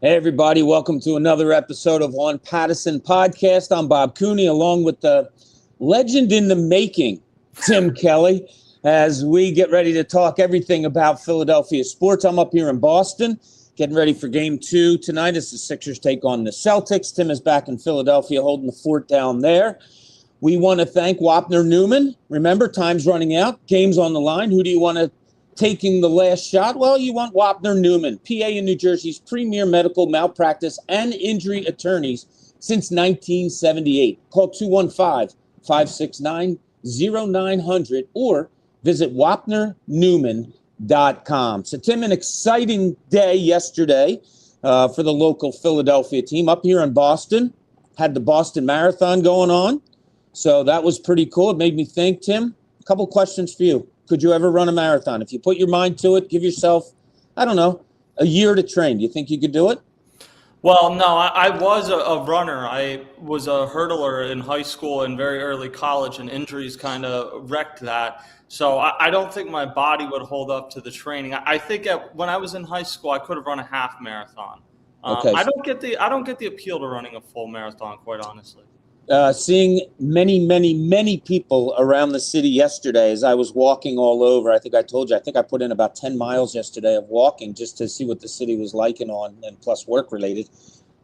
Hey, everybody. Welcome to another episode of OnPattison Podcast. I'm Bob Cooney, along with the legend in the making, Tim Kelly, as we get ready to talk everything about Philadelphia sports. I'm up here in Boston, getting ready for Game 2 tonight as the Sixers take on the Celtics. Tim is back in Philadelphia holding the fort down there. We want to thank Wapner Newman. Remember, time's running out. Game's on the line. Who do you want to taking the last shot? Well, you want Wapner Newman, PA in New Jersey's premier medical malpractice and injury attorneys since 1978. Call 215-569-0900 or visit wapnernewman.com. So, Tim, an exciting day yesterday for the local Philadelphia team up here in Boston. Had the Boston Marathon going on, so that was pretty cool. It made me think, Tim, a couple questions for you. Could you ever run a marathon? If you put your mind to it, give yourself, a year to train. Do you think you could do it? Well, no, I was a runner. I was a hurdler in high school and very early college, and injuries kind of wrecked that. So I don't think my body would hold up to the training. I think when I was in high school, I could have run a half marathon. Okay. I don't get the appeal to running a full marathon, quite honestly. Seeing many people around the city yesterday as I was walking all over. I think I told you, I put in about 10 miles yesterday of walking just to see what the city was like and plus work related.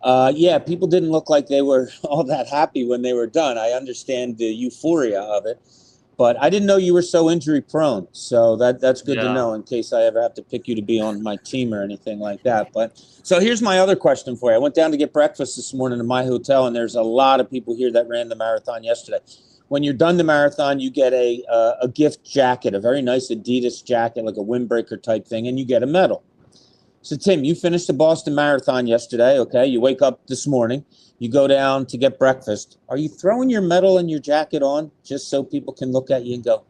People didn't look like they were all that happy when they were done. I understand the euphoria of it, but I didn't know you were so injury prone. So that's good to know in case I ever have to pick you to be on my team or anything like that. But so here's my other question for you. I went down to get breakfast this morning in my hotel, and there's a lot of people here that ran the marathon yesterday. When you're done the marathon, you get a gift jacket, a very nice Adidas jacket, like a windbreaker type thing, and you get a medal. So, Tim, you finished the Boston Marathon yesterday, okay? You wake up this morning, you go down to get breakfast. Are you throwing your medal and your jacket on just so people can look at you and go,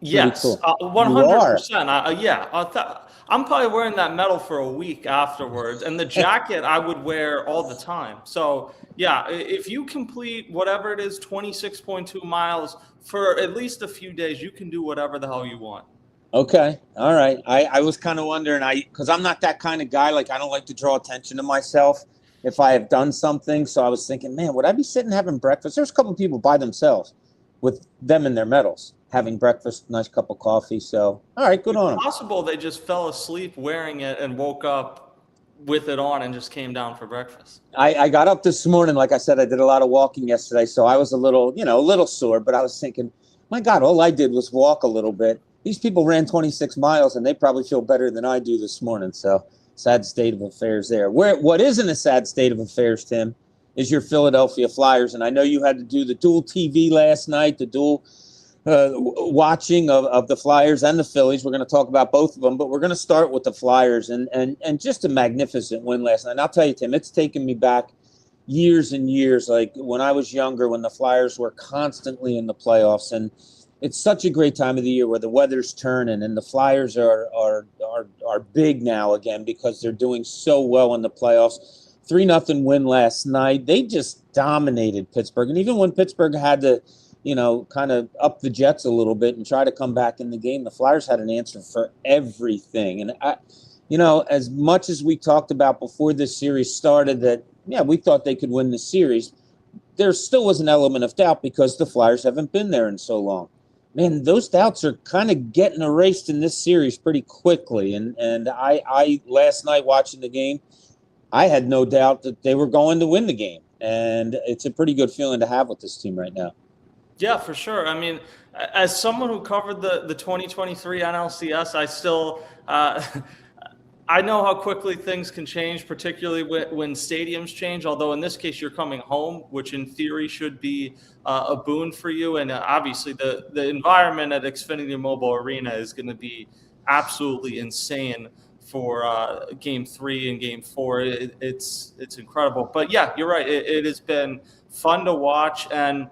yes, cool. 100%. I'm probably wearing that medal for a week afterwards, and the jacket I would wear all the time. So, yeah, if you complete whatever it is, 26.2 miles for at least a few days, you can do whatever the hell you want. Okay. All right. I was kind of wondering, because I'm not that kind of guy. Like, I don't like to draw attention to myself if I have done something. So I was thinking, man, would I be sitting having breakfast? There's a couple of people by themselves with them and their medals having breakfast, nice cup of coffee. So, all right, good on them. It's possible they just fell asleep wearing it and woke up with it on and just came down for breakfast. I got up this morning. Like I said, I did a lot of walking yesterday. So I was a little sore, but I was thinking, my God, all I did was walk a little bit. These people ran 26 miles, and they probably feel better than I do this morning. So, sad state of affairs there. What isn't a sad state of affairs, Tim, is your Philadelphia Flyers. And I know you had to do the dual TV last night, the dual watching of the Flyers and the Phillies. We're going to talk about both of them, but we're going to start with the Flyers and just a magnificent win last night. And I'll tell you, Tim, it's taken me back years and years, like when I was younger, when the Flyers were constantly in the playoffs. And it's such a great time of the year where the weather's turning, and the Flyers are big now again because they're doing so well in the playoffs. 3-0 win last night. They just dominated Pittsburgh. And even when Pittsburgh had to, kind of up the Jets a little bit and try to come back in the game, the Flyers had an answer for everything. And, as much as we talked about before this series started that, we thought they could win the series, there still was an element of doubt because the Flyers haven't been there in so long. Man, those doubts are kind of getting erased in this series pretty quickly. And I last night watching the game, I had no doubt that they were going to win the game. And it's a pretty good feeling to have with this team right now. Yeah, for sure. I mean, as someone who covered the 2023 NLCS, I still I know how quickly things can change, particularly when stadiums change, although in this case you're coming home, which in theory should be a boon for you. And obviously the environment at Xfinity Mobile Arena is going to be absolutely insane for Game 3 and Game 4. It's incredible. But yeah, you're right. It has been fun to watch. And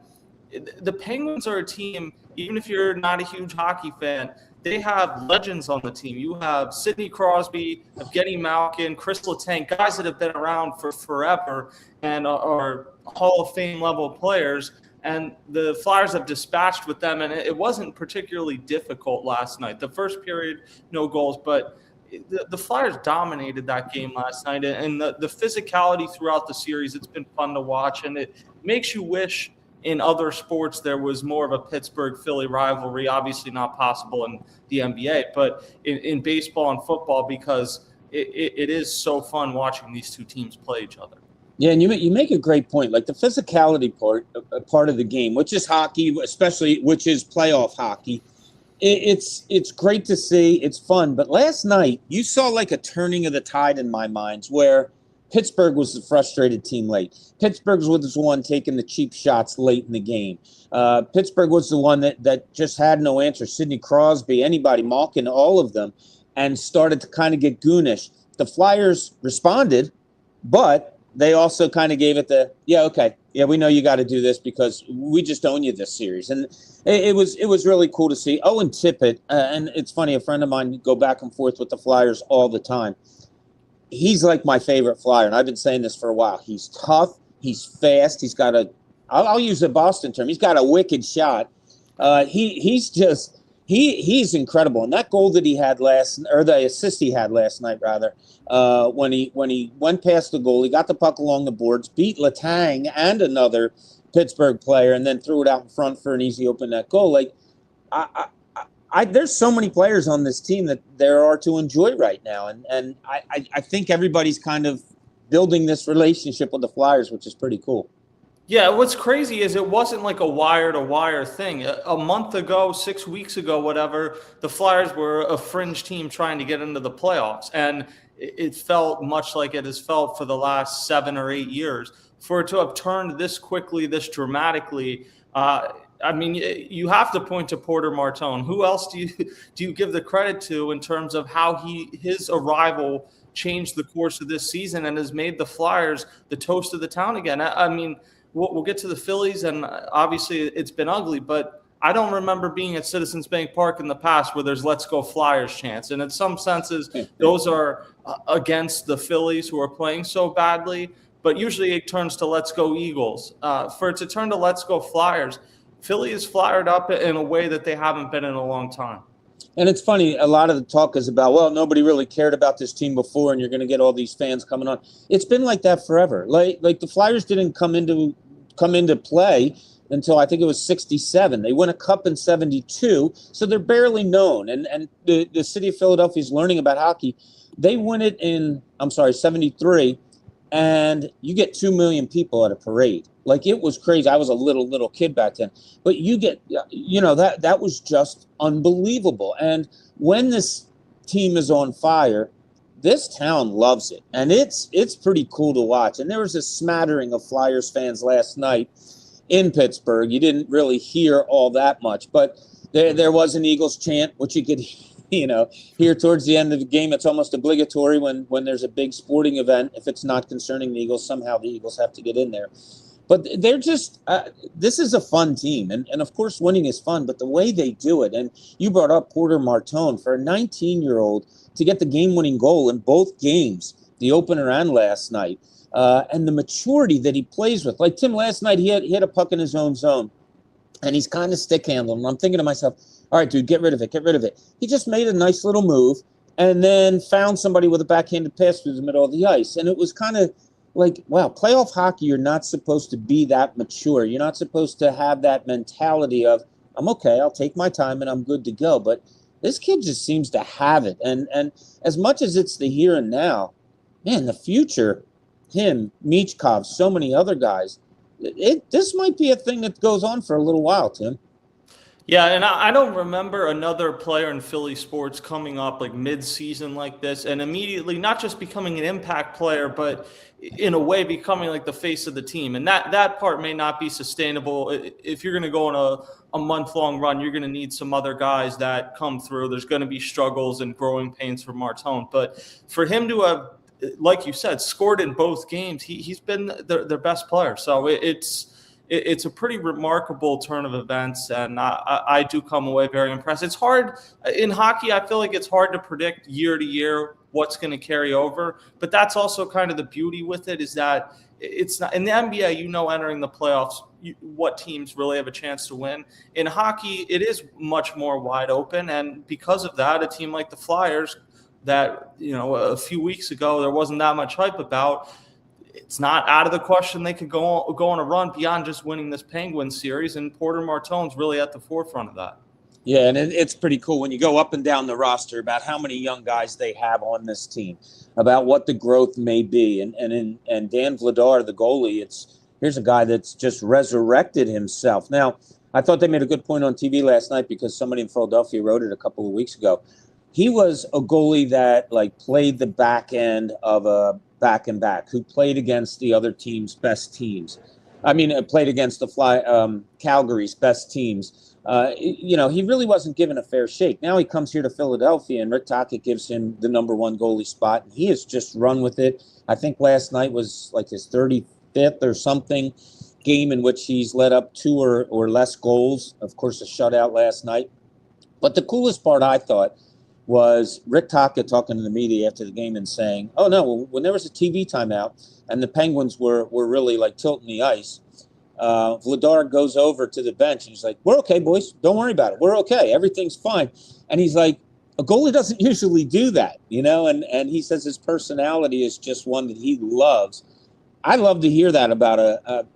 the Penguins are a team, even if you're not a huge hockey fan, they have legends on the team. You have Sidney Crosby, Evgeny Malkin, Chris Letang, guys that have been around for forever and are Hall of Fame level players. And the Flyers have dispatched with them, and it wasn't particularly difficult last night. The first period, no goals, but the Flyers dominated that game last night, and the physicality throughout the series, it's been fun to watch, and it makes you wish in other sports there was more of a Pittsburgh-Philly rivalry. Obviously not possible in the NBA, but in baseball and football, because it is so fun watching these two teams play each other. Yeah, and you make a great point. Like the physicality part of the game, which is hockey, especially which is playoff hockey. It's great to see. It's fun. But last night, you saw like a turning of the tide in my mind, where Pittsburgh was the frustrated team late. Pittsburgh was the one taking the cheap shots late in the game. Pittsburgh was the one that just had no answer. Sidney Crosby, anybody, Malkin, all of them, and started to kind of get goonish. The Flyers responded, but they also kind of gave it we know you got to do this because we just own you this series. And it was really cool to see. Owen Tippett, and it's funny, a friend of mine go back and forth with the Flyers all the time. He's like my favorite Flyer, and I've been saying this for a while. He's tough. He's fast. He's got I'll use a Boston term. He's got a wicked shot. He's incredible. And that goal that he had the assist he had last night, rather, when he went past the goal, he got the puck along the boards, beat Letang and another Pittsburgh player, and then threw it out in front for an easy open net goal. Like, there's so many players on this team that there are to enjoy right now, and I think everybody's kind of building this relationship with the Flyers, which is pretty cool. Yeah, what's crazy is it wasn't like a wire-to-wire thing. A month ago, 6 weeks ago, whatever, the Flyers were a fringe team trying to get into the playoffs, and it felt much like it has felt for the last 7 or 8 years. For it to have turned this quickly, this dramatically, I mean, you have to point to Porter Martone. Who else do you give the credit to in terms of how his arrival changed the course of this season and has made the Flyers the toast of the town again? I mean, we'll get to the Phillies, and obviously it's been ugly, but I don't remember being at Citizens Bank Park in the past where there's "Let's Go Flyers" chants. And in some senses, those are against the Phillies who are playing so badly, but usually it turns to "Let's Go Eagles." For it to turn to "Let's Go Flyers," Philly is fired up in a way that they haven't been in a long time. And it's funny, a lot of the talk is about, well, nobody really cared about this team before, and you're going to get all these fans coming on. It's been like that forever. Like the Flyers didn't come into play until I think it was 1967. They won a cup in 1972, so they're barely known. And the city of Philadelphia is learning about hockey. They win it in, 1973, and you get 2 million people at a parade. Like, it was crazy. I was a little kid back then. But you get, that was just unbelievable. And when this team is on fire, this town loves it. And it's pretty cool to watch. And there was a smattering of Flyers fans last night in Pittsburgh. You didn't really hear all that much. But there was an Eagles chant, which you could hear towards the end of the game. It's almost obligatory when there's a big sporting event. If it's not concerning the Eagles, somehow the Eagles have to get in there. But they're just this is a fun team. And of course, winning is fun. But the way they do it, and you brought up Porter Martone, for a 19-year-old to get the game-winning goal in both games, the opener and last night, and the maturity that he plays with. Like Tim, last night, he had a puck in his own zone, and he's kind of stick-handling. I'm thinking to myself, all right, dude, get rid of it. He just made a nice little move and then found somebody with a backhanded pass through the middle of the ice. And it was kind of like, wow, playoff hockey, you're not supposed to be that mature. You're not supposed to have that mentality of, I'm okay, I'll take my time and I'm good to go. But this kid just seems to have it. And as much as it's the here and now, man, the future, him, Michkov, so many other guys, this might be a thing that goes on for a little while, Tim. Yeah, and I don't remember another player in Philly sports coming up like mid-season like this and immediately not just becoming an impact player, but in a way becoming like the face of the team. And that part may not be sustainable. If you're going to go on a month-long run, you're going to need some other guys that come through. There's going to be struggles and growing pains for Martone. But for him to have, like you said, scored in both games, he's been their best player. So it's a pretty remarkable turn of events, and I do come away very impressed. It's hard in hockey. I feel like it's hard to predict year to year what's going to carry over, but that's also kind of the beauty with it, is that it's not in the NBA, entering the playoffs, what teams really have a chance to win. In hockey, it is much more wide open, and because of that, a team like the Flyers, that, a few weeks ago there wasn't that much hype about. It's not out of the question they could go on a run beyond just winning this Penguins series, and Porter Martone's really at the forefront of that. Yeah, and it's pretty cool when you go up and down the roster about how many young guys they have on this team, about what the growth may be. And Dan Vladar, the goalie, here's a guy that's just resurrected himself. Now, I thought they made a good point on TV last night because somebody in Philadelphia wrote it a couple of weeks ago. He was a goalie that played the back end of a back-and-back, who played against the other team's best teams. I mean, played against the Calgary's best teams. He really wasn't given a fair shake. Now he comes here to Philadelphia, and Rick Tocchet gives him the number one goalie spot, and he has just run with it. I think last night was his 35th or something game in which he's let up 2 or less goals. Of course, a shutout last night. But the coolest part, I thought, was Rick Tocchet talking to the media after the game and saying, oh, no, when there was a TV timeout and the Penguins were really tilting the ice, Vladar goes over to the bench and he's like, we're okay, boys. Don't worry about it. We're okay. Everything's fine. And he's like, a goalie doesn't usually do that, and he says his personality is just one that he loves. I love to hear that about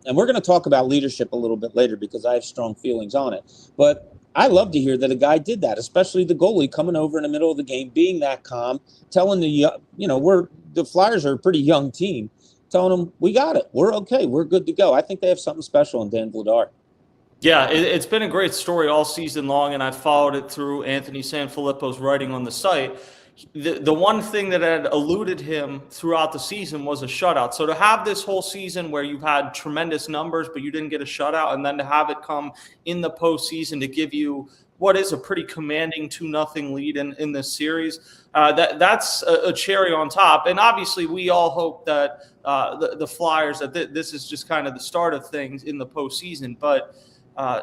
and we're going to talk about leadership a little bit later because I have strong feelings on it. But I love to hear that a guy did that, especially the goalie coming over in the middle of the game, being that calm, telling the Flyers are a pretty young team, telling them, we got it. We're okay. We're good to go. I think they have something special in Dan Vladar. Yeah, it's been a great story all season long, and I followed it through Anthony Sanfilippo's writing on the site. The one thing that had eluded him throughout the season was a shutout. So to have this whole season where you've had tremendous numbers, but you didn't get a shutout, and then to have it come in the postseason to give you what is a pretty commanding 2-0 lead in this series, that's a cherry on top. And obviously, we all hope that the Flyers, that this is just kind of the start of things in the postseason. But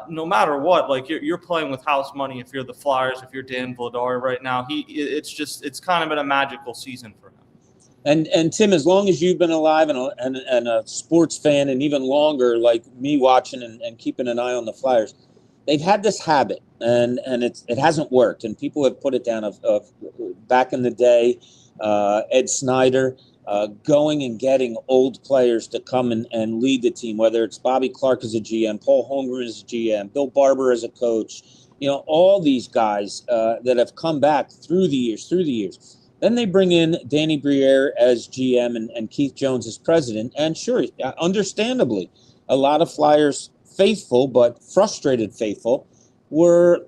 no matter what, you're playing with house money if you're the Flyers, if you're Dan Vladar right now. It's kind of been a magical season for him. And Tim, as long as you've been alive and a sports fan, and even longer, like me watching and keeping an eye on the Flyers, they've had this habit, and it hasn't worked. And people have put it down of back in the day, Ed Snyder. Going and getting old players to come and lead the team, whether it's Bobby Clark as a GM, Paul Holmgren as a GM, Bill Barber as a coach, all these guys that have come back through the years. Then they bring in Danny Briere as GM and Keith Jones as president. And sure, understandably, a lot of Flyers faithful, but frustrated faithful, were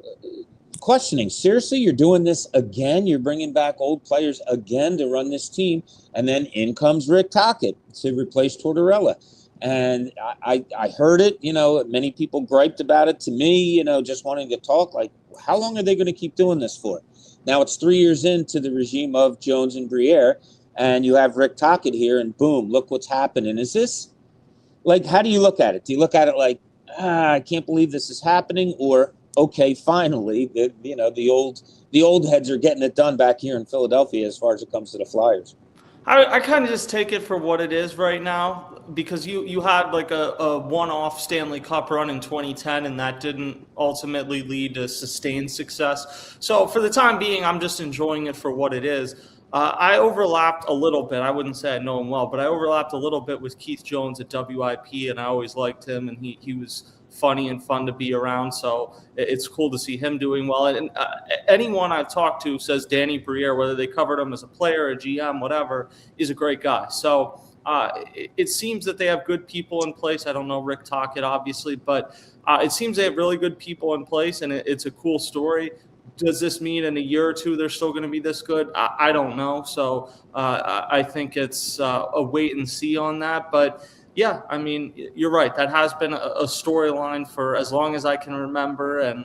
questioning, seriously, you're doing this again? You're bringing back old players again to run this team? And then in comes Rick Tocchet to replace Tortorella. And I heard it, many people griped about it to me, just wanting to talk, how long are they going to keep doing this for? Now it's 3 years into the regime of Jones and Briere, and you have Rick Tocchet here, and boom, look what's happening. Is this, how do you look at it? Do you look at it I can't believe this is happening? Or, okay, finally, the old heads are getting it done back here in Philadelphia as far as it comes to the Flyers. I kind of just take it for what it is right now, because you had a one-off Stanley Cup run in 2010, and that didn't ultimately lead to sustained success. So for the time being, I'm just enjoying it for what it is. I overlapped a little bit. I wouldn't say I know him well, but I overlapped a little bit with Keith Jones at WIP, and I always liked him, and he was funny and fun to be around. So it's cool to see him doing well. And anyone I've talked to says Danny Briere, whether they covered him as a player, a GM, whatever, is a great guy. So it seems that they have good people in place. I don't know Rick Tocchet, obviously, but it seems they have really good people in place, and it's a cool story. Does this mean in a year or two they're still going to be this good? I don't know. So I think it's a wait and see on that. But yeah, I mean, you're right. That has been a storyline for as long as I can remember. And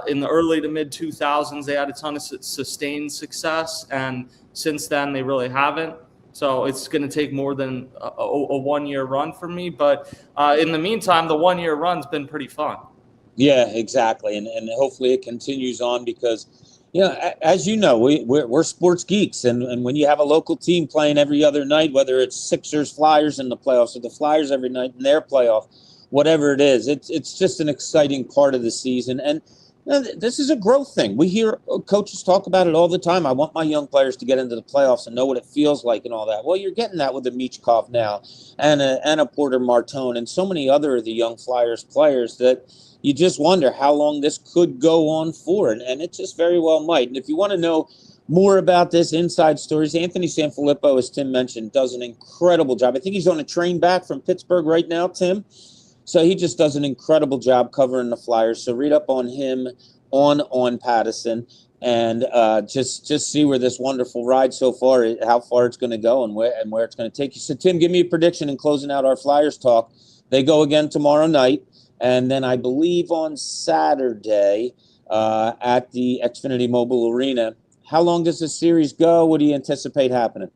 in the early to mid 2000s, they had a ton of sustained success. And since then, they really haven't. So it's going to take more than a 1 year run for me. But in the meantime, the 1 year run's been pretty fun. Yeah, exactly. And hopefully it continues on because, as you know, we're sports geeks. And when you have a local team playing every other night, whether it's Sixers, Flyers in the playoffs or the Flyers every night in their playoff, whatever it is, it's just an exciting part of the season. And This is a growth thing. We hear coaches talk about it all the time. I want my young players to get into the playoffs and know what it feels like and all that. Well, you're getting that with a Michkov now and a Porter Martone and so many other of the young Flyers players that you just wonder how long this could go on for. And it just very well might. And if you want to know more about this, inside stories, Anthony Sanfilippo, as Tim mentioned, does an incredible job. I think he's on a train back from Pittsburgh right now, Tim. So he just does an incredible job covering the Flyers. So read up on him on OnPattison and just see where this wonderful ride so far, how far it's going to go and where it's going to take you. So, Tim, give me a prediction in closing out our Flyers talk. They go again tomorrow night, and then I believe on Saturday at the Xfinity Mobile Arena. How long does this series go? What do you anticipate happening?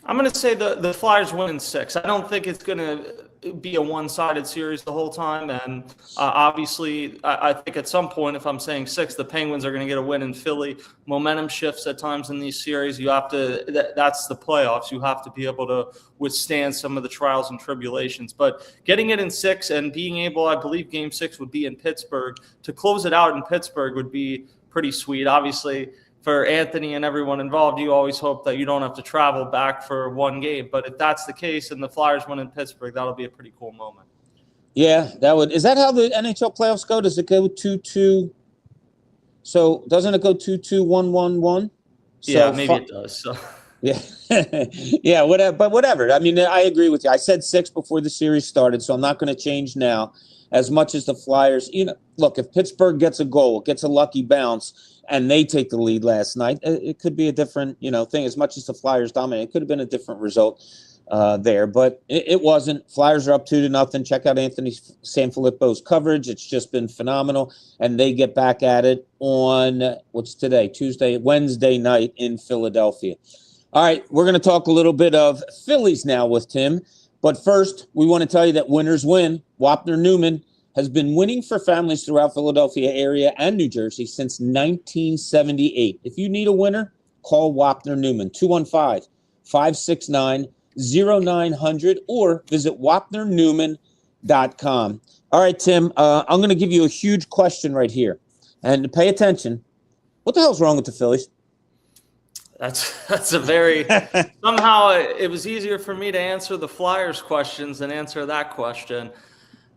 I'm going to say the Flyers win in 6. I don't think it's going to be a one-sided series the whole time. And obviously, I think at some point, if I'm saying 6, the Penguins are going to get a win in Philly. Momentum shifts at times in these series. You have to that's the playoffs. You have to be able to withstand some of the trials and tribulations. But getting it in 6 and being able, I believe Game 6 would be in Pittsburgh. To close it out in Pittsburgh would be pretty sweet. Obviously, for Anthony and everyone involved, you always hope that you don't have to travel back for one game. But if that's the case and the Flyers win in Pittsburgh, that'll be a pretty cool moment. Yeah, that would. Is that how the NHL playoffs go? Does it go 2-2? So doesn't it go 2-2, 1-1-1? Yeah, maybe it does. So. Yeah, yeah, whatever. But whatever. I mean, I agree with you. I said 6 before the series started, so I'm not going to change now. As much as the Flyers, look, if Pittsburgh gets a goal, gets a lucky bounce, and they take the lead last night, it could be a different, thing. As much as the Flyers dominate, it could have been a different result there, but it wasn't. Flyers are up 2-0. Check out Anthony Sanfilippo's coverage. It's just been phenomenal, and they get back at it on, what's today? Wednesday night in Philadelphia. All right, we're going to talk a little bit of Phillies now with Tim, but first, we want to tell you that winners win. Wapner Newman has been winning for families throughout Philadelphia area and New Jersey since 1978. If you need a winner, call Wapner Newman, 215-569-0900, or visit wapnernewman.com. All right, Tim, I'm going to give you a huge question right here. And pay attention. What the hell's wrong with the Phillies? That's a very – somehow it was easier for me to answer the Flyers questions than answer that question.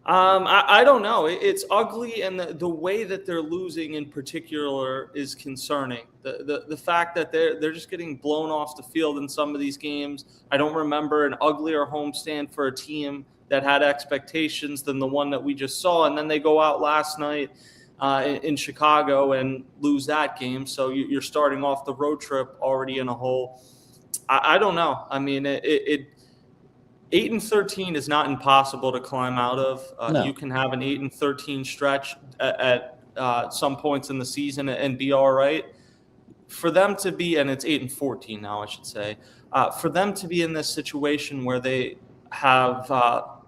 I don't know. It's ugly, and the way that they're losing in particular is concerning. The fact that they're just getting blown off the field in some of these games. I don't remember an uglier homestand for a team that had expectations than the one that we just saw, and then they go out last night in Chicago and lose that game. So you're starting off the road trip already in a hole. I don't know. I mean, 8-13 is not impossible to climb out of. No. You can have an 8-13 stretch at some points in the season and be all right. For them to be, and it's 8-14 now, I should say, for them to be in this situation where they have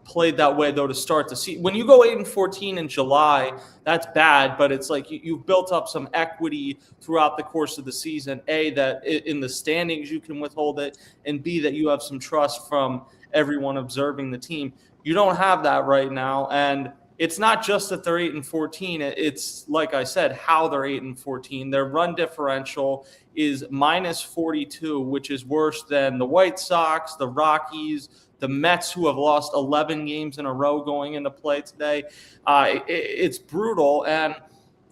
played that way, though, to start the season. When you go 8-14 in July, that's bad, but it's like you've built up some equity throughout the course of the season. A, that in the standings you can withhold it, and B, that you have some trust from everyone observing the team. You don't have that right now, and it's not just that they're 8-14. It's, like I said, how they're 8-14. Their run differential is -42, which is worse than the White Sox, the Rockies, the Mets, who have lost 11 games in a row going into play today. It's brutal, and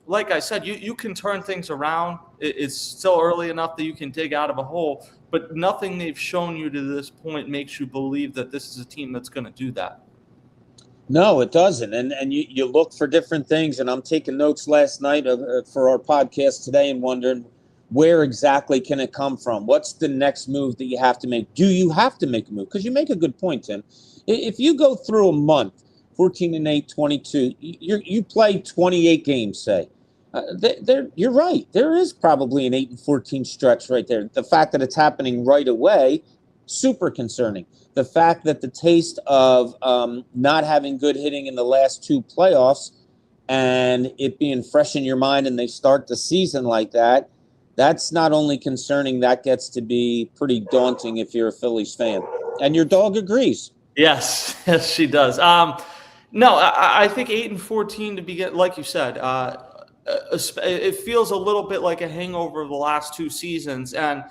like I said, you can turn things around. It's still early enough that you can dig out of a hole, but nothing they've shown you to this point makes you believe that this is a team that's going to do that. No, it doesn't. And you look for different things, and I'm taking notes last night for our podcast today and wondering, where exactly can it come from? What's the next move that you have to make? Do you have to make a move? Because you make a good point, Tim. If you go through a month, 14-8, 22, you play 28 games, say. You're right. There is probably an 8-14 stretch right there. The fact that it's happening right away, super concerning. The fact that the taste of not having good hitting in the last 2 playoffs and it being fresh in your mind and they start the season like that, that's not only concerning, that gets to be pretty daunting if you're a Phillies fan. And your dog agrees. Yes, she does. No, I think 8-14 to begin, like you said, it feels a little bit like a hangover of the last 2 seasons. And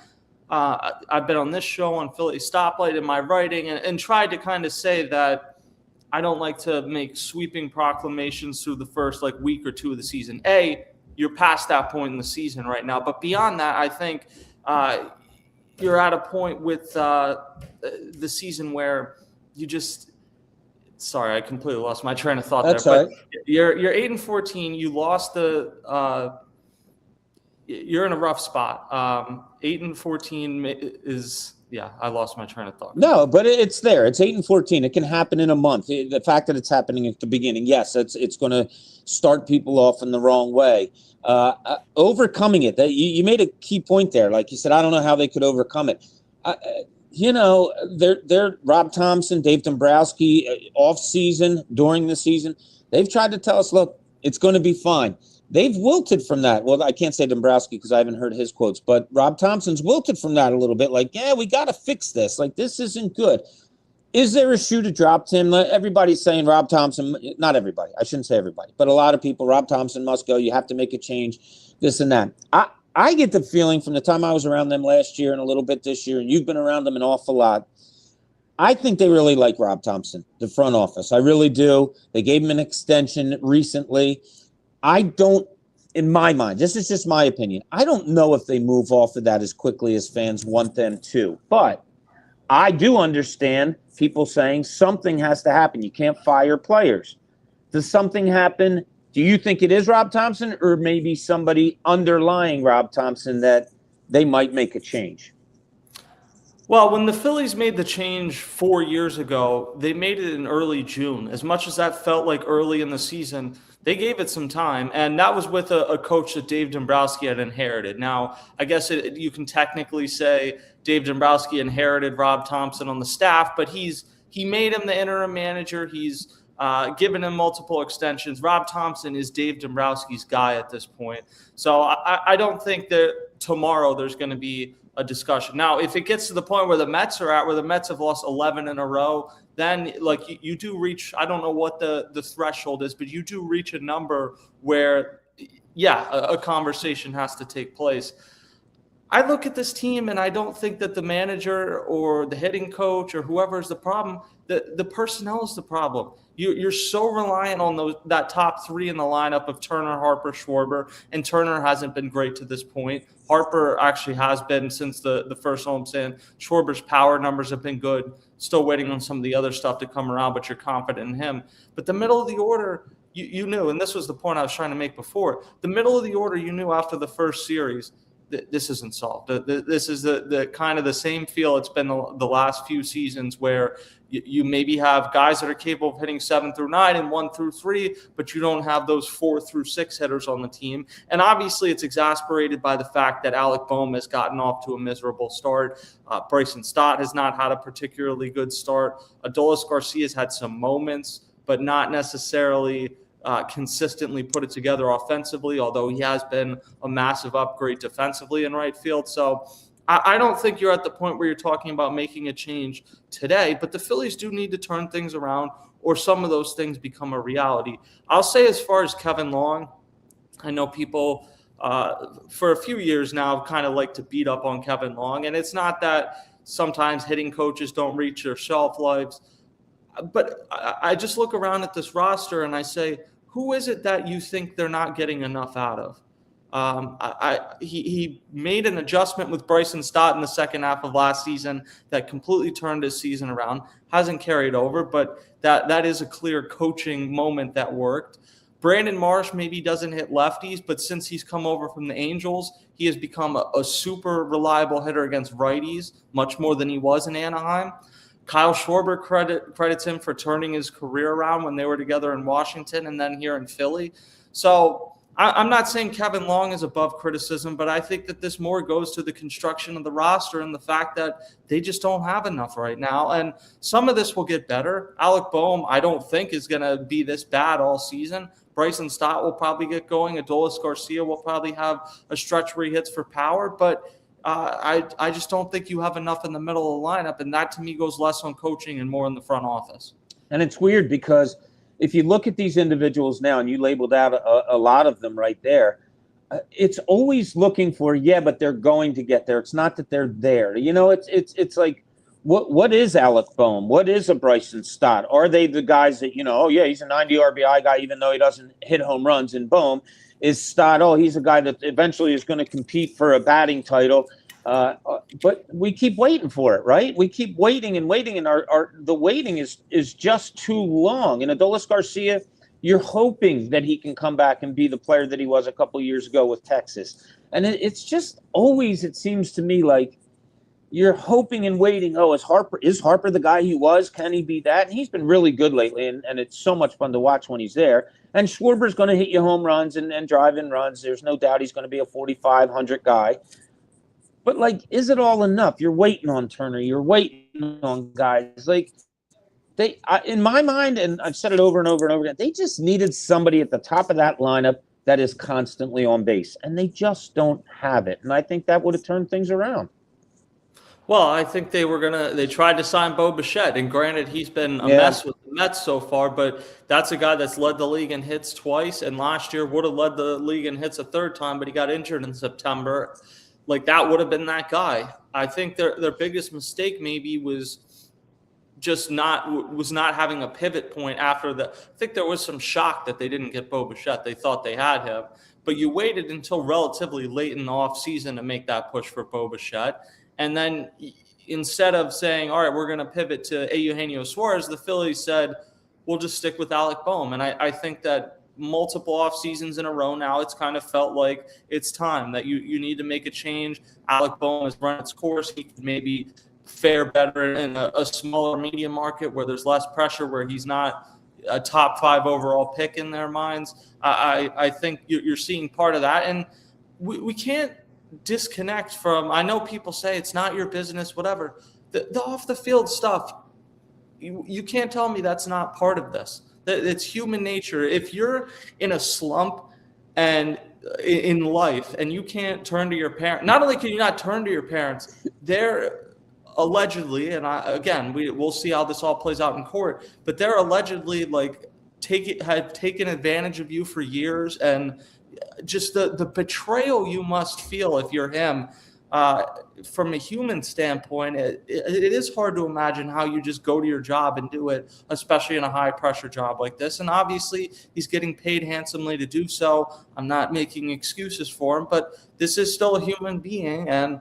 I've been on this show on Philly Stoplight in my writing and tried to kind of say that I don't like to make sweeping proclamations through the first week or 2 of the season. You're past that point in the season right now. But beyond that, I think you're at a point with the season where you just – sorry, I completely lost my train of thought That's there. all right. But you're 8-14. You lost you're in a rough spot. 8-14 is – yeah, I lost my train of thought. No, but it's there. It's 8-14. It can happen in a month. The fact that it's happening at the beginning, yes, it's going to start people off in the wrong way. Overcoming it. You made a key point there. Like you said, I don't know how they could overcome it. They're Rob Thompson, Dave Dombrowski, off season, during the season. They've tried to tell us, look, it's going to be fine. They've wilted from that. Well, I can't say Dombrowski because I haven't heard his quotes, but Rob Thompson's wilted from that a little bit. We got to fix this. This isn't good. Is there a shoe to drop, Tim? Everybody's saying Rob Thompson, not everybody. I shouldn't say everybody, but a lot of people, Rob Thompson must go. You have to make a change, this and that. I get the feeling from the time I was around them last year and a little bit this year, and you've been around them an awful lot, I think they really like Rob Thompson, the front office. I really do. They gave him an extension recently. I don't, in my mind, this is just my opinion, I don't know if they move off of that as quickly as fans want them to. But I do understand people saying something has to happen. You can't fire players. Does something happen? Do you think it is Rob Thompson or maybe somebody underlying Rob Thompson that they might make a change? Well, when the Phillies made the change 4 years ago, they made it in early June. As much as that felt like early in the season, they gave it some time, and that was with a coach that Dave Dombrowski had inherited. Now, I guess you can technically say Dave Dombrowski inherited Rob Thompson on the staff, but he made him the interim manager. He's given him multiple extensions. Rob Thompson is Dave Dombrowski's guy at this point. So I don't think that tomorrow there's going to be a discussion. Now, if it gets to the point where the Mets are at, where the Mets have lost 11 in a row, then you do reach, I don't know what the threshold is, but you do reach a number where, a conversation has to take place. I look at this team and I don't think that the manager or the hitting coach or whoever is the problem. The personnel is the problem. You're so reliant on that top 3 in the lineup of Turner, Harper, Schwarber, and Turner hasn't been great to this point. Harper actually has been since the first homestand. Schwarber's power numbers have been good. Still waiting on some of the other stuff to come around, but you're confident in him. But the middle of the order, you knew, and this was the point I was trying to make before, the middle of the order you knew after the first series, this isn't solved. This is the kind of the same feel it's been the last few seasons where you maybe have guys that are capable of hitting 7 through 9 and 1 through 3, but you don't have those 4 through 6 hitters on the team. And obviously it's exasperated by the fact that Alec Boehm has gotten off to a miserable start. Bryson Stott has not had a particularly good start. Adolis Garcia's had some moments, but not necessarily consistently put it together offensively, although he has been a massive upgrade defensively in right field. So I don't think you're at the point where you're talking about making a change today, but the Phillies do need to turn things around or some of those things become a reality. I'll say as far as Kevin Long, I know people for a few years now kind of like to beat up on Kevin Long, and it's not that sometimes hitting coaches don't reach their shelf lives, but I just look around at this roster and I say, who is it that you think they're not getting enough out of? He made an adjustment with Bryson Stott in the second half of last season that completely turned his season around. Hasn't carried over, but that is a clear coaching moment that worked. Brandon Marsh maybe doesn't hit lefties, but since he's come over from the Angels, he has become a super reliable hitter against righties, much more than he was in Anaheim. Kyle Schwarber credits him for turning his career around when they were together in Washington and then here in Philly. So I'm not saying Kevin Long is above criticism, but I think that this more goes to the construction of the roster and the fact that they just don't have enough right now. And some of this will get better. Alec Boehm, I don't think, is going to be this bad all season. Bryson Stott will probably get going. Adolis Garcia will probably have a stretch where he hits for power, but I just don't think you have enough in the middle of the lineup, and that to me goes less on coaching and more in the front office. And it's weird because if you look at these individuals now, and you labeled out a lot of them right there, it's always looking for, but they're going to get there. It's not that they're there. It's like, what is Alec Boehm? What is a Bryson Stott? Are they the guys that, he's a 90 RBI guy, even though he doesn't hit home runs? And Boehm is Stott. He's a guy that eventually is going to compete for a batting title. But we keep waiting for it, right? We keep waiting, and the waiting is just too long. And Adolis Garcia, you're hoping that he can come back and be the player that he was a couple years ago with Texas. And it's just always, it seems to me like you're hoping and waiting. Oh, is Harper the guy he was? Can he be that? And he's been really good lately, and it's so much fun to watch when he's there. And Schwarber's going to hit you home runs and drive in runs. There's no doubt he's going to be a 4,500 guy. But, like, is it all enough? You're waiting on Turner. You're waiting on guys. Like, in my mind, and I've said it over and over and over again, they just needed somebody at the top of that lineup that is constantly on base. And they just don't have it. And I think that would have turned things around. Well, I think they tried to sign Bo Bichette, and granted, he's been a mess with the Mets so far, but that's a guy that's led the league in hits twice, and last year would have led the league in hits a third time, but he got injured in September. Like, that would have been that guy. I think their biggest mistake maybe was just not having a pivot point after the. I think there was some shock that they didn't get Bo Bichette. They thought they had him, but you waited until relatively late in the offseason to make that push for Bo Bichette. And then instead of saying, all right, we're going to pivot to Eugenio Suarez, the Phillies said, we'll just stick with Alec Boehm. And I think that multiple off seasons in a row now, it's kind of felt like it's time that you need to make a change. Alec Boehm has run its course. He could maybe fare better in a smaller media market where there's less pressure, where he's not a top 5 overall pick in their minds. I think you're seeing part of that. And we can't disconnect from, I know people say it's not your business, whatever. The off the field stuff, you can't tell me that's not part of this. It's human nature. If you're in a slump and in life and you can't turn to your parents, not only can you not turn to your parents, they're allegedly, and we'll see how this all plays out in court, but they're allegedly had taken advantage of you for years, and just the betrayal you must feel if you're him. From a human standpoint, it is hard to imagine how you just go to your job and do it, especially in a high-pressure job like this. And obviously, he's getting paid handsomely to do so. I'm not making excuses for him, but this is still a human being, and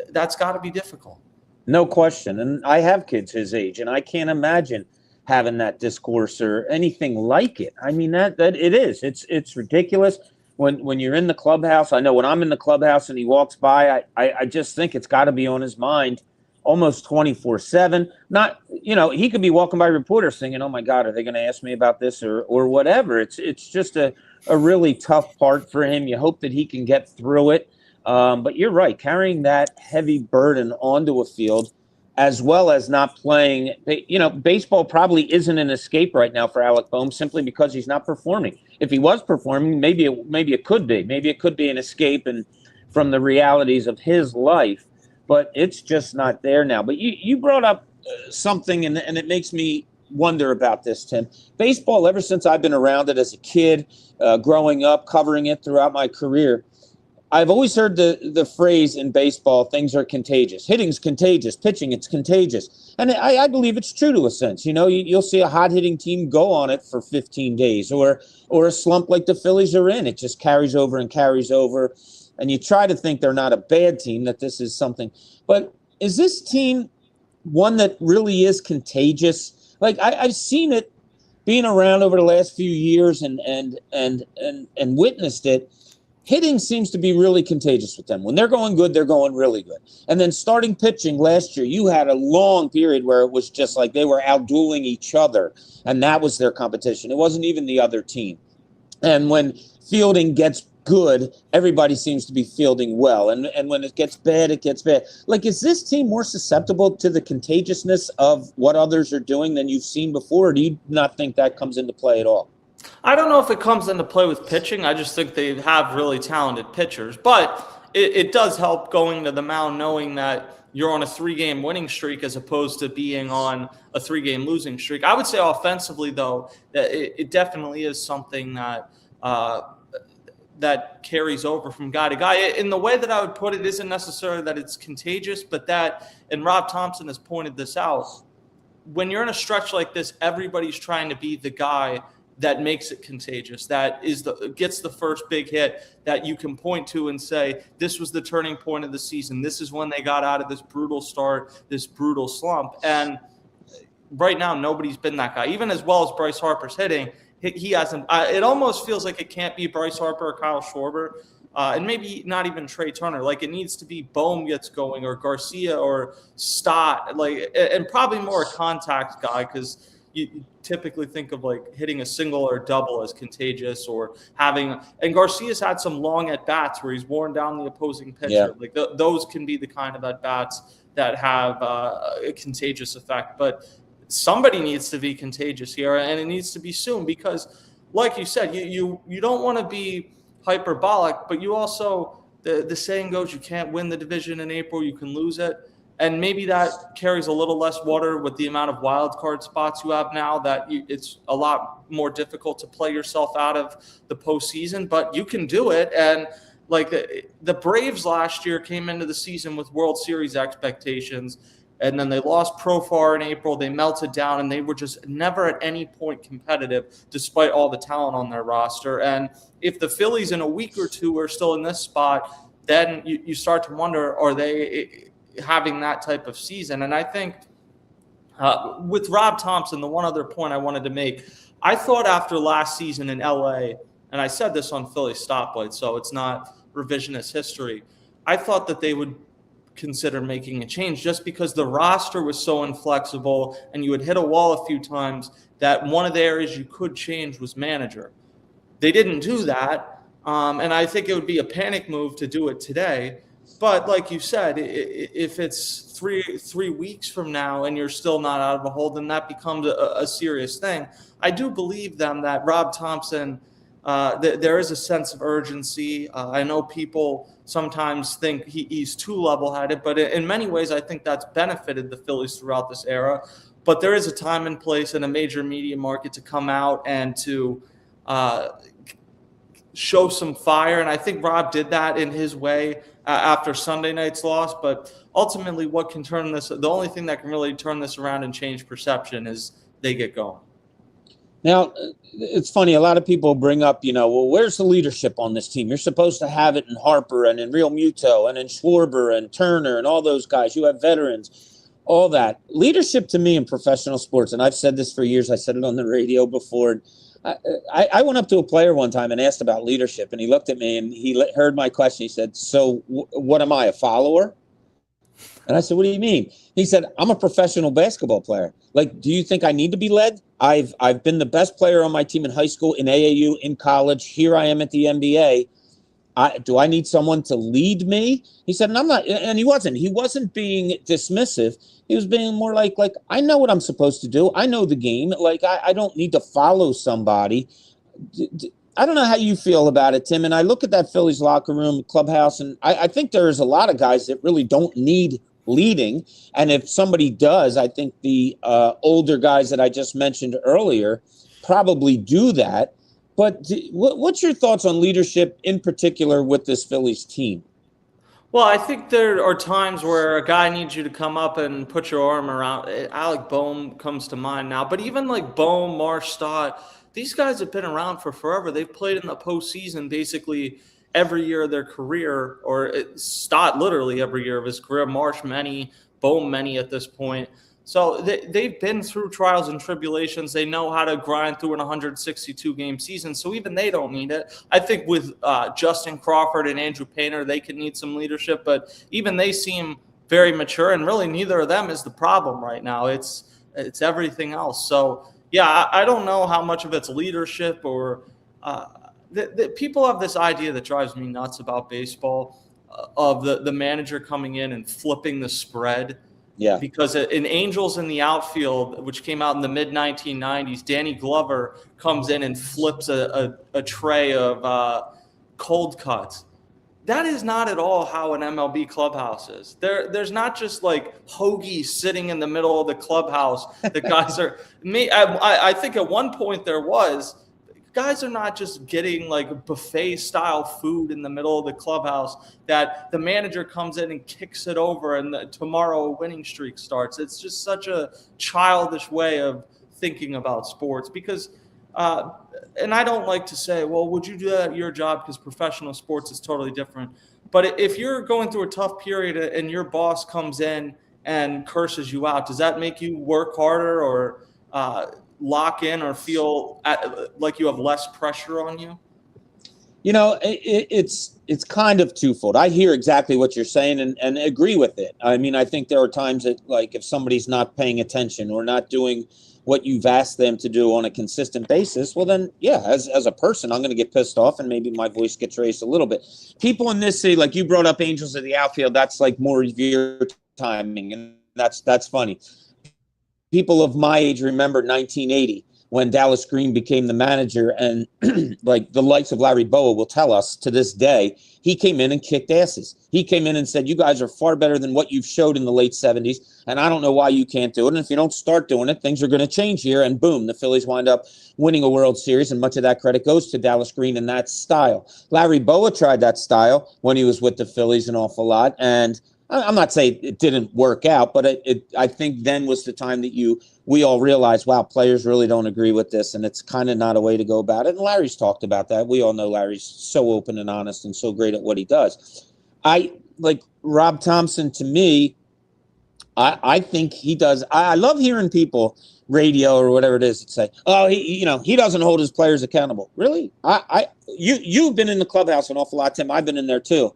that's got to be difficult. No question. And I have kids his age, and I can't imagine having that discourse or anything like it. I mean, that it is. It's ridiculous. When you're in the clubhouse, I know when I'm in the clubhouse and he walks by, I just think it's got to be on his mind almost 24/7. Not, he could be walking by reporters thinking, oh my God, are they going to ask me about this or whatever? It's just a really tough part for him. You hope that he can get through it. But you're right, carrying that heavy burden onto a field, as well as not playing. Baseball probably isn't an escape right now for Alec Boehm simply because he's not performing. If he was performing, maybe it could be. Maybe it could be an escape from the realities of his life, but it's just not there now. But you brought up something, and it makes me wonder about this, Tim. Baseball, ever since I've been around it as a kid, growing up, covering it throughout my career, I've always heard the phrase in baseball, things are contagious. Hitting's contagious. Pitching, it's contagious. And I believe it's true to a sense. You'll see a hot-hitting team go on it for 15 days or a slump like the Phillies are in. It just carries over and carries over. And you try to think they're not a bad team, that this is something. But is this team one that really is contagious? Like, I've seen it being around over the last few years and witnessed it. Hitting seems to be really contagious with them. When they're going good, they're going really good. And then starting pitching last year, you had a long period where it was just like they were outdueling each other, and that was their competition. It wasn't even the other team. And when fielding gets good, everybody seems to be fielding well. And when it gets bad, it gets bad. Like, is this team more susceptible to the contagiousness of what others are doing than you've seen before, or do you not think that comes into play at all? I don't know if it comes into play with pitching. I just think they have really talented pitchers. But it does help going to the mound knowing that you're on a 3-game winning streak as opposed to being on a 3-game losing streak. I would say offensively, though, that it definitely is something that that carries over from guy to guy. In the way that I would put it, isn't necessarily that it's contagious, but that, and Rob Thompson has pointed this out, when you're in a stretch like this, everybody's trying to be the guy that makes it contagious, that gets the first big hit that you can point to and say, this was the turning point of the season. This is when they got out of this brutal start, this brutal slump. And right now, nobody's been that guy. Even as well as Bryce Harper's hitting, he hasn't. It almost feels like it can't be Bryce Harper or Kyle Schwarber, and maybe not even Trey Turner. Like, it needs to be Bohm gets going, or Garcia, or Stott, and probably more a contact guy, because you typically think of like hitting a single or double as contagious, or and Garcia's had some long at bats where he's worn down the opposing pitcher. Yeah. Like those can be the kind of at bats that have a contagious effect. But somebody needs to be contagious here, and it needs to be soon, because like you said, you don't want to be hyperbolic, but you also, the saying goes, you can't win the division in April, you can lose it. And maybe that carries a little less water with the amount of wild card spots you have now, that it's a lot more difficult to play yourself out of the postseason, but you can do it. And like the Braves last year came into the season with World Series expectations, and then they lost Profar in April. They melted down, and they were just never at any point competitive despite all the talent on their roster. And if the Phillies in a week or two are still in this spot, then you start to wonder, are they having that type of season? And I think with Rob Thompson, the one other point I wanted to make, I thought after last season in LA, and I said this on Philly Stoplight, so it's not revisionist history, I thought that they would consider making a change, just because the roster was so inflexible and you had hit a wall a few times, that one of the areas you could change was manager. They didn't do that, and I think it would be a panic move to do it today. But like you said, if it's three weeks from now and you're still not out of a hole, then that becomes a serious thing. I do believe that Rob Thompson, there is a sense of urgency. I know people sometimes think he's too level-headed, but in many ways I think that's benefited the Phillies throughout this era. But there is a time and place in a major media market to come out and to show some fire. And I think Rob did that in his way after Sunday night's loss. But ultimately, what can turn this, the only thing that can really turn this around and change perception is they get going. Now, it's funny. A lot of people bring up, well, where's the leadership on this team? You're supposed to have it in Harper and in Real Muto and in Schwarber and Turner and all those guys. You have veterans, all that. Leadership to me in professional sports, and I've said this for years. I said it on the radio before. I went up to a player one time and asked about leadership, and he looked at me and he heard my question. He said, so what am I, a follower? And I said, what do you mean? He said, I'm a professional basketball player. Like, do you think I need to be led? I've been the best player on my team in high school, in AAU, in college. Here I am at the NBA. Do I need someone to lead me? He said, and I'm not, and he wasn't being dismissive. He was being more like I know what I'm supposed to do. I know the game. Like, I don't need to follow somebody. I don't know how you feel about it, Tim. And I look at that Phillies locker room, clubhouse, and I think there's a lot of guys that really don't need leading. And if somebody does, I think the older guys that I just mentioned earlier probably do that. But what's your thoughts on leadership in particular with this Phillies team? Well, I think there are times where a guy needs you to come up and put your arm around. Alec Bohm comes to mind now, but even like Bohm, Marsh, Stott, these guys have been around for forever. They've played in the postseason basically every year of their career, or Stott literally every year of his career. Marsh many, Bohm many at this point. So they've been through trials and tribulations. They know how to grind through an 162-game season, so even they don't need it. I think with Justin Crawford and Andrew Painter, they could need some leadership, but even they seem very mature, and really neither of them is the problem right now. It's everything else. So, yeah, I don't know how much of it's leadership or people have this idea that drives me nuts about baseball of the manager coming in and flipping the spread. Yeah. Because in Angels in the Outfield, which came out in the mid-1990s, Danny Glover comes in and flips a tray of cold cuts. That is not at all how an MLB clubhouse is. There's not just like hoagies sitting in the middle of the clubhouse. The guys are me. I think at one point there was. Guys are not just getting like buffet style food in the middle of the clubhouse that the manager comes in and kicks it over and tomorrow a winning streak starts. It's just such a childish way of thinking about sports because, and I don't like to say, well, would you do that at your job? Because professional sports is totally different. But if you're going through a tough period and your boss comes in and curses you out, does that make you work harder or lock in or feel like you have less pressure on you? You know, it's kind of twofold. I hear exactly what you're saying and agree with it. I mean, I think there are times that, like, if somebody's not paying attention or not doing what you've asked them to do on a consistent basis, well, then, yeah, as a person, I'm going to get pissed off and maybe my voice gets raised a little bit. People in this city, like you brought up Angels of the Outfield, that's like more of your timing, and that's funny. People of my age remember 1980 when Dallas Green became the manager, and like the likes of Larry Bowa will tell us to this day, he came in and kicked asses. He came in and said, you guys are far better than what you've showed in the late 70s, and I don't know why you can't do it. And if you don't start doing it, things are going to change here. And boom, the Phillies wind up winning a World Series, and much of that credit goes to Dallas Green and that style. Larry Bowa tried that style when he was with the Phillies an awful lot, and I'm not saying it didn't work out, but I think then was the time that we all realized, wow, players really don't agree with this, and it's kind of not a way to go about it. And Larry's talked about that. We all know Larry's so open and honest and so great at what he does. I like Rob Thompson. To me, I think he does. I love hearing people, radio or whatever it is, that say, "Oh, he doesn't hold his players accountable." Really? You've been in the clubhouse an awful lot, Tim. I've been in there too.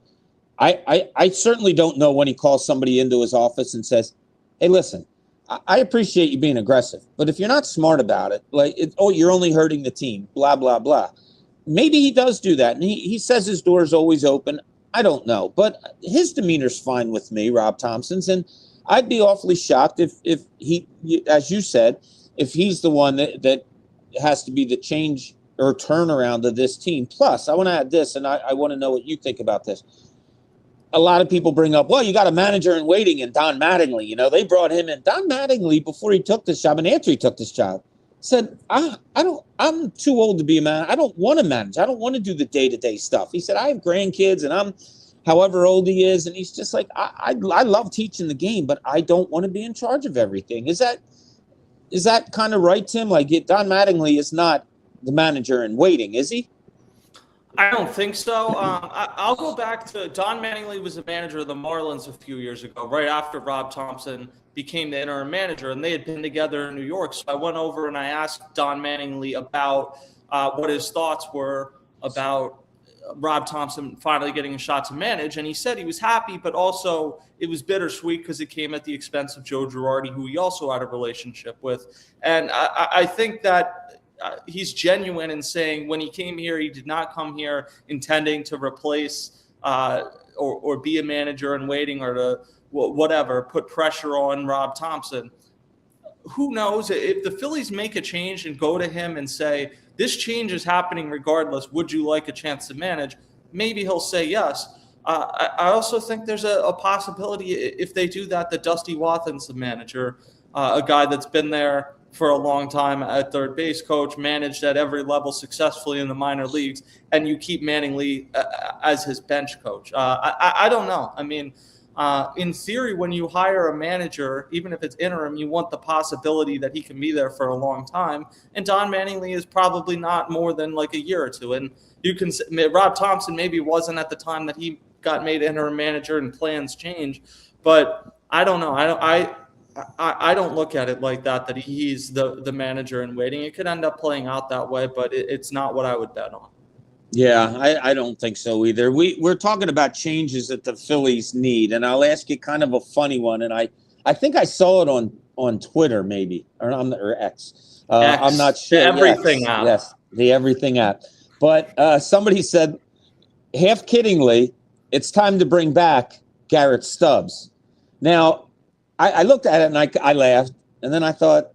I certainly don't know when he calls somebody into his office and says, hey, listen, I appreciate you being aggressive, but if you're not smart about it, you're only hurting the team, blah, blah, blah. Maybe he does do that, and he says his door is always open. I don't know, but his demeanor's fine with me, Rob Thompson's, and I'd be awfully shocked if he, as you said, if he's the one that has to be the change or turnaround of this team. Plus, I want to add this, and I want to know what you think about this. A lot of people bring up, well, you got a manager in waiting in Don Mattingly. They brought him in. Don Mattingly, before he took this job and after he took this job, said, I'm too old to be a manager. I don't want to manage. I don't want to do the day-to-day stuff. He said, I have grandkids and I'm however old he is. And he's just like, I love teaching the game, but I don't want to be in charge of everything. Is that kind of right, Tim? Like, Don Mattingly is not the manager in waiting, is he? I don't think so. I'll go back to Don Mattingly was the manager of the Marlins a few years ago, right after Rob Thompson became the interim manager, and they had been together in New York. So I went over and I asked Don Mattingly about what his thoughts were about Rob Thompson finally getting a shot to manage. And he said he was happy, but also it was bittersweet because it came at the expense of Joe Girardi, who he also had a relationship with. And I think that he's genuine in saying when he came here, he did not come here intending to replace or be a manager in waiting or to whatever, put pressure on Rob Thompson. Who knows? If the Phillies make a change and go to him and say, this change is happening regardless, would you like a chance to manage? Maybe he'll say yes. I also think there's a possibility if they do that Dusty Wathan's the manager, a guy that's been there for a long time at third base coach, managed at every level successfully in the minor leagues, and you keep Mattingly as his bench coach. I don't know. I mean, in theory, when you hire a manager, even if it's interim, you want the possibility that he can be there for a long time. And Don Mattingly is probably not more than like a year or two. And you can Rob Thompson maybe wasn't at the time that he got made interim manager and plans change, but I don't know. I don't look at it like that he's the manager in waiting. It could end up playing out that way, but it's not what I would bet on. Yeah, I don't think so either. We're talking about changes that the Phillies need, and I'll ask you kind of a funny one. And I think I saw it on Twitter maybe, or X. I'm not sure. Everything app. Yes, the Everything app. But somebody said, half kiddingly, it's time to bring back Garrett Stubbs. Now, I looked at it and I laughed, and then I thought,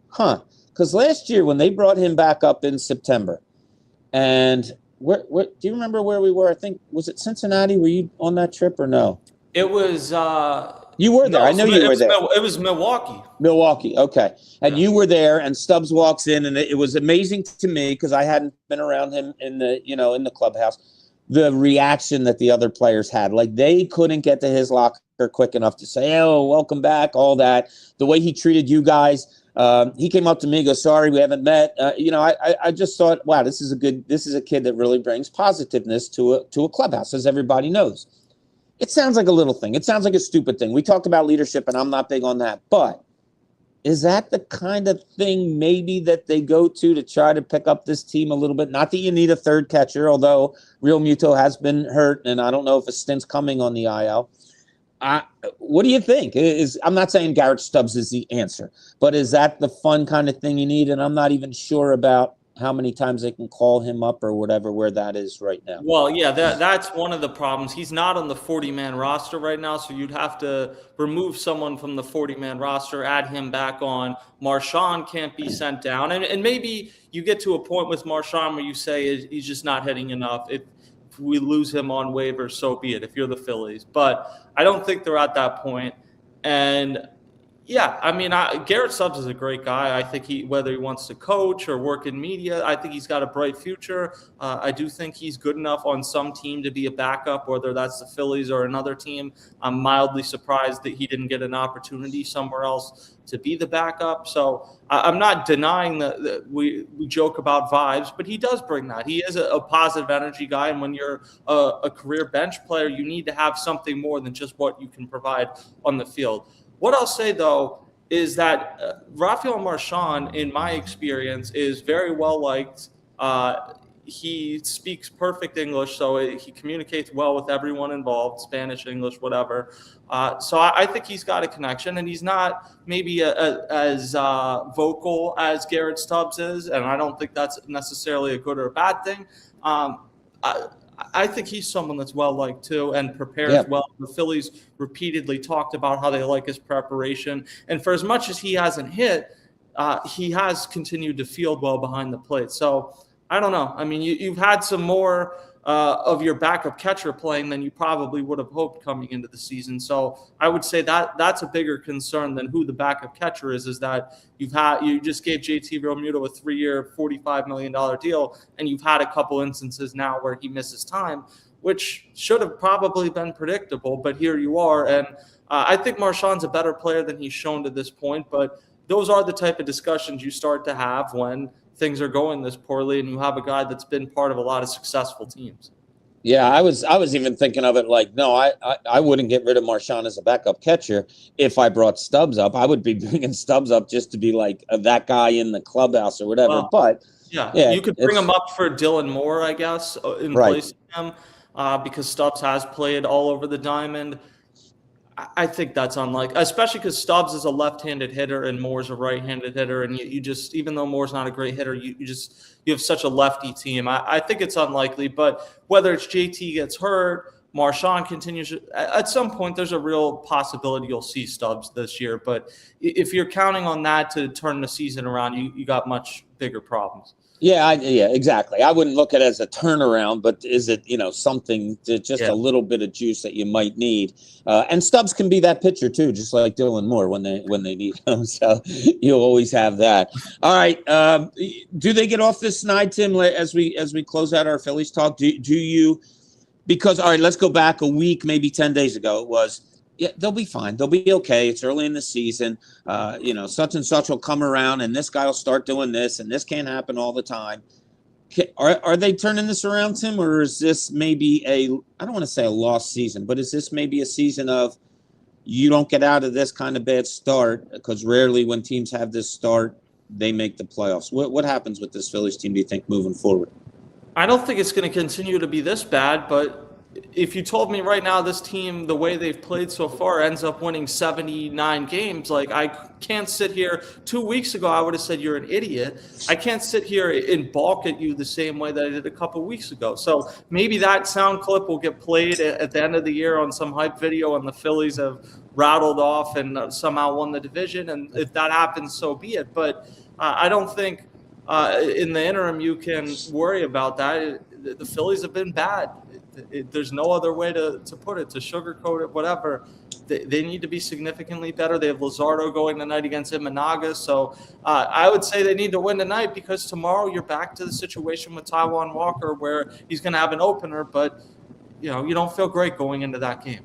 because last year when they brought him back up in September, and What do you remember where we were? I think, was it Cincinnati? Were you on that trip or no? It was. You were there. I know you were there. It was Milwaukee. Milwaukee. Okay. And you were there, and Stubbs walks in, and it was amazing to me because I hadn't been around him in the clubhouse. The reaction that the other players had, like they couldn't get to his locker quick enough to say, "Oh, welcome back," all that. The way he treated you guys. He came up to me, goes, "Sorry, we haven't met." I just thought, wow, this is a kid that really brings positiveness to a clubhouse, as everybody knows. It sounds like a little thing. It sounds like a stupid thing. We talked about leadership, and I'm not big on that. But is that the kind of thing maybe that they go to try to pick up this team a little bit? Not that you need a third catcher, although Real Muto has been hurt, and I don't know if a stint's coming on the IL. What do you think? I'm not saying Garrett Stubbs is the answer, but is that the fun kind of thing you need? And I'm not even sure about how many times they can call him up or whatever, where that is right now. Well, yeah, that's one of the problems. He's not on the 40-man roster right now, so you'd have to remove someone from the 40-man roster, add him back on. Marchand can't be sent down. And maybe you get to a point with Marchand where you say he's just not hitting enough. If we lose him on waivers, so be it, if you're the Phillies. But I don't think they're at that point. And yeah, I mean, Garrett Stubbs is a great guy. I think whether he wants to coach or work in media, I think he's got a bright future. I do think he's good enough on some team to be a backup, whether that's the Phillies or another team. I'm mildly surprised that he didn't get an opportunity somewhere else to be the backup. So I'm not denying that we joke about vibes, but he does bring that. He is a positive energy guy, and when you're a career bench player, you need to have something more than just what you can provide on the field. What I'll say, though, is that Rafael Marchand, in my experience, is very well liked. He speaks perfect English, so he communicates well with everyone involved, Spanish, English, whatever. So I think he's got a connection, and he's not maybe as vocal as Garrett Stubbs is, and I don't think that's necessarily a good or a bad thing. I think he's someone that's well-liked, too, and prepares well. The Phillies repeatedly talked about how they like his preparation. And for as much as he hasn't hit, he has continued to field well behind the plate. So I don't know. I mean, you've had some more of your backup catcher playing than you probably would have hoped coming into the season. So I would say that's a bigger concern than who the backup catcher is that you just gave JT Realmuto a 3-year, $45 million deal, and you've had a couple instances now where he misses time, which should have probably been predictable, but here you are. And I think Marchand's a better player than he's shown to this point, but those are the type of discussions you start to have when things are going this poorly and you have a guy that's been part of a lot of successful teams. Yeah, I was even thinking of it like, no, I wouldn't get rid of Marchand as a backup catcher if I brought Stubbs up. I would be bringing Stubbs up just to be like that guy in the clubhouse or whatever. Well, but yeah, you could bring him up for Dylan Moore, I guess, in place of him because Stubbs has played all over the diamond. I think that's unlikely, especially because Stubbs is a left-handed hitter and Moore's a right-handed hitter, and you just, even though Moore's not a great hitter, you have such a lefty team. I think it's unlikely, but whether it's JT gets hurt, Marchand continues, at some point there's a real possibility you'll see Stubbs this year. But if you're counting on that to turn the season around, you got much bigger problems. Yeah, exactly. I wouldn't look at it as a turnaround, but is it, something to just a little bit of juice that you might need? And Stubbs can be that pitcher too, just like Dylan Moore when they need him. So you'll always have that. All right. Do they get off this snide, Tim? As we close out our Phillies talk, do you? Because all right, let's go back a week, maybe 10 days ago. It was. Yeah, they'll be fine. They'll be okay. It's early in the season. Such and such will come around, and this guy will start doing this, and this can't happen all the time. Are they turning this around, Tim, or is this maybe I don't want to say a lost season, but is this maybe a season of you don't get out of this kind of bad start? Because rarely when teams have this start, they make the playoffs. What happens with this Phillies team, do you think, moving forward? I don't think it's going to continue to be this bad, but if you told me right now this team, the way they've played so far, ends up winning 79 games, like I can't sit here. 2 weeks ago, I would have said you're an idiot. I can't sit here and balk at you the same way that I did a couple weeks ago. So maybe that sound clip will get played at the end of the year on some hype video, and the Phillies have rattled off and somehow won the division. And if that happens, so be it. But I don't think in the interim you can worry about that. the Phillies have been bad. There's no other way to put it, to sugarcoat it, whatever. They need to be significantly better. They have Luzardo going tonight against Imanaga. So I would say they need to win tonight, because tomorrow you're back to the situation with Taijuan Walker where he's going to have an opener, but you don't feel great going into that game.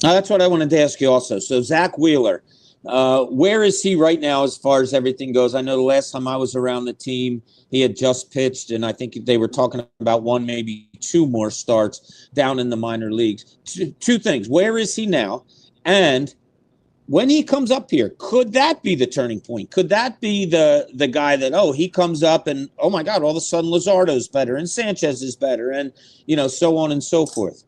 That's what I wanted to ask you also. So Zach Wheeler, where is he right now as far as everything goes? I know the last time I was around the team, he had just pitched, and I think they were talking about one, maybe two more starts down in the minor leagues. Two things. Where is he now? And when he comes up here, could that be the turning point? Could that be the guy that, he comes up and, oh, my God, all of a sudden Luzardo's better and Sanchez is better and, so on and so forth?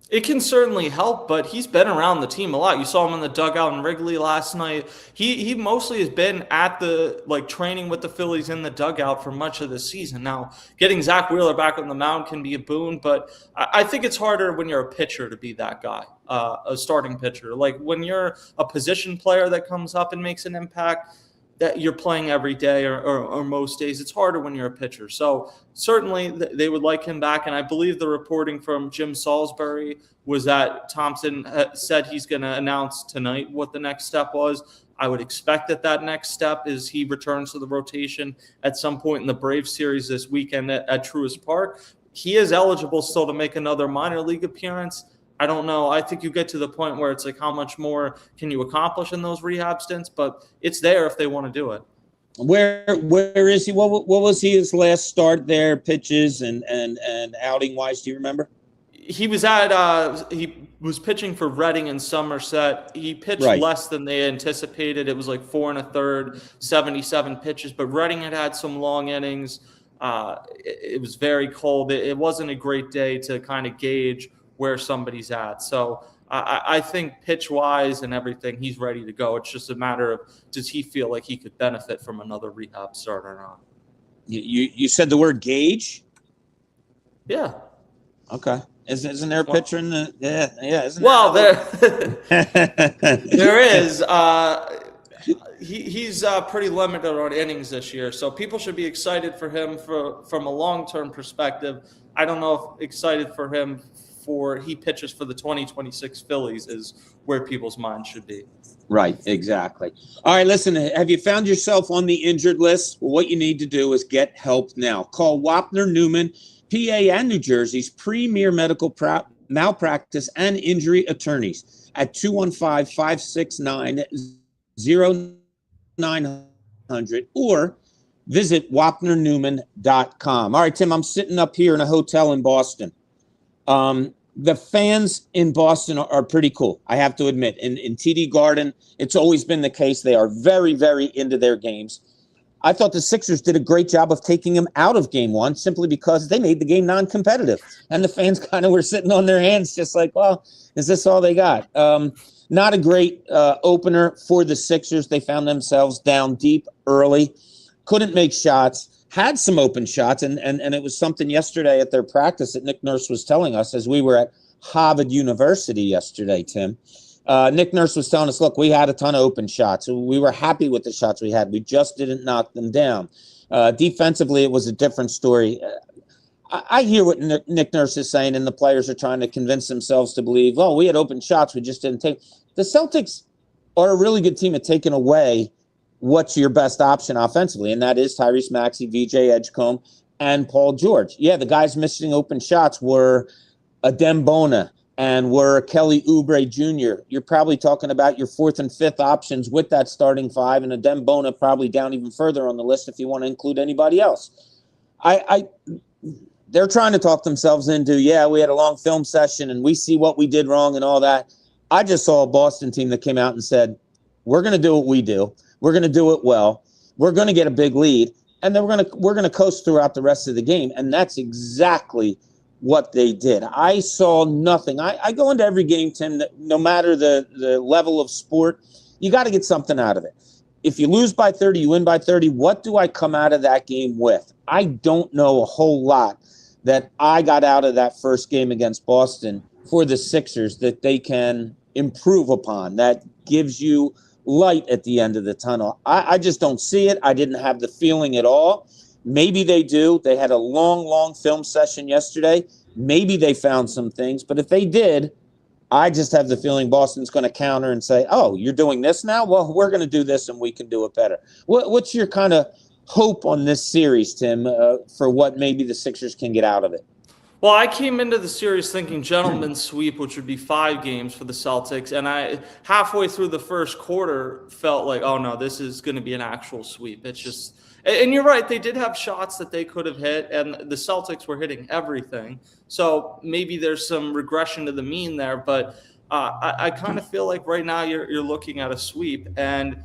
It can certainly help, but he's been around the team a lot. You saw him in the dugout in Wrigley last night. He mostly has been at the training with the Phillies in the dugout for much of the season. Now, getting Zach Wheeler back on the mound can be a boon, but I think it's harder when you're a pitcher to be that guy, a starting pitcher. Like when you're a position player that comes up and makes an impact, that you're playing every day or most days, it's harder when you're a pitcher. So certainly they would like him back. And I believe the reporting from Jim Salisbury was that Thompson said he's going to announce tonight what the next step was. I would expect that next step is he returns to the rotation at some point in the Braves series this weekend at Truist Park. He is eligible still to make another minor league appearance. I don't know. I think you get to the point where it's like, how much more can you accomplish in those rehab stints? But it's there if they want to do it. Where is he? What was his last start there, pitches and outing wise? Do you remember? He was he was pitching for Reading in Somerset. He pitched less than they anticipated. It was like 4 1/3, 77 pitches. But Reading had some long innings. It was very cold. It wasn't a great day to kind of gauge where somebody's at. So I think pitch-wise and everything, he's ready to go. It's just a matter of, does he feel like he could benefit from another rehab start or not? You said the word gauge? Yeah. Okay. Isn't there a pitcher in the – yeah. Isn't well, there is. He's pretty limited on innings this year, so people should be excited for him from a long-term perspective. I don't know if excited for him he pitches for the 2026 Phillies is where people's minds should be. Right, exactly. All right, listen, have you found yourself on the injured list? Well, what you need to do is get help now. Call Wapner Newman, PA and New Jersey's premier medical malpractice and injury attorneys at 215-569-0900 or visit wapnernewman.com. All right, Tim, I'm sitting up here in a hotel in Boston. The fans in Boston are pretty cool, I have to admit. In TD Garden, it's always been the case. They are very, very into their games. I thought the Sixers did a great job of taking them out of game one simply because they made the game non-competitive. And the fans kind of were sitting on their hands just like, well, is this all they got? Not a great opener for the Sixers. They found themselves down deep early, couldn't make shots. Had some open shots, and it was something yesterday at their practice that Nick Nurse was telling us as we were at Harvard University yesterday, Tim. Nick Nurse was telling us, look, we had a ton of open shots. We were happy with the shots we had. We just didn't knock them down. Defensively, it was a different story. I hear what Nick Nurse is saying, and the players are trying to convince themselves to believe, we had open shots, we just didn't take. The Celtics are a really good team at taking away what's your best option offensively, and that is Tyrese Maxey, VJ Edgecombe, and Paul George. Yeah, the guys missing open shots were Adem Bona and were Kelly Oubre Jr. You're probably talking about your fourth and fifth options with that starting five, and Adem Bona probably down even further on the list if you want to include anybody else. They're trying to talk themselves into, we had a long film session and we see what we did wrong and all that. I just saw a Boston team that came out and said, we're going to do what we do. We're going to do it well. We're going to get a big lead, and then we're going to coast throughout the rest of the game, and that's exactly what they did. I saw nothing. I go into every game, Tim, that no matter the level of sport, you got to get something out of it. If you lose by 30, you win by 30. What do I come out of that game with? I don't know a whole lot that I got out of that first game against Boston for the Sixers that they can improve upon. That gives you light at the end of the tunnel. I just don't see it. I didn't have the feeling at all Maybe they do. They had a long film session yesterday. Maybe they found some things. But if they did, I just have the feeling Boston's going to counter and say, oh, you're doing this now? Well, we're going to do this and we can do it better. What's your kind of hope on this series, Tim, for what maybe the Sixers can get out of it? Well, I came into the series thinking gentleman's sweep, which would be 5 games for the Celtics. And I, halfway through the first quarter, felt like, oh, no, this is going to be an actual sweep. It's just – and you're right. They did have shots that they could have hit, and the Celtics were hitting everything. So maybe there's some regression to the mean there. But I kind of feel like right now you're looking at a sweep. And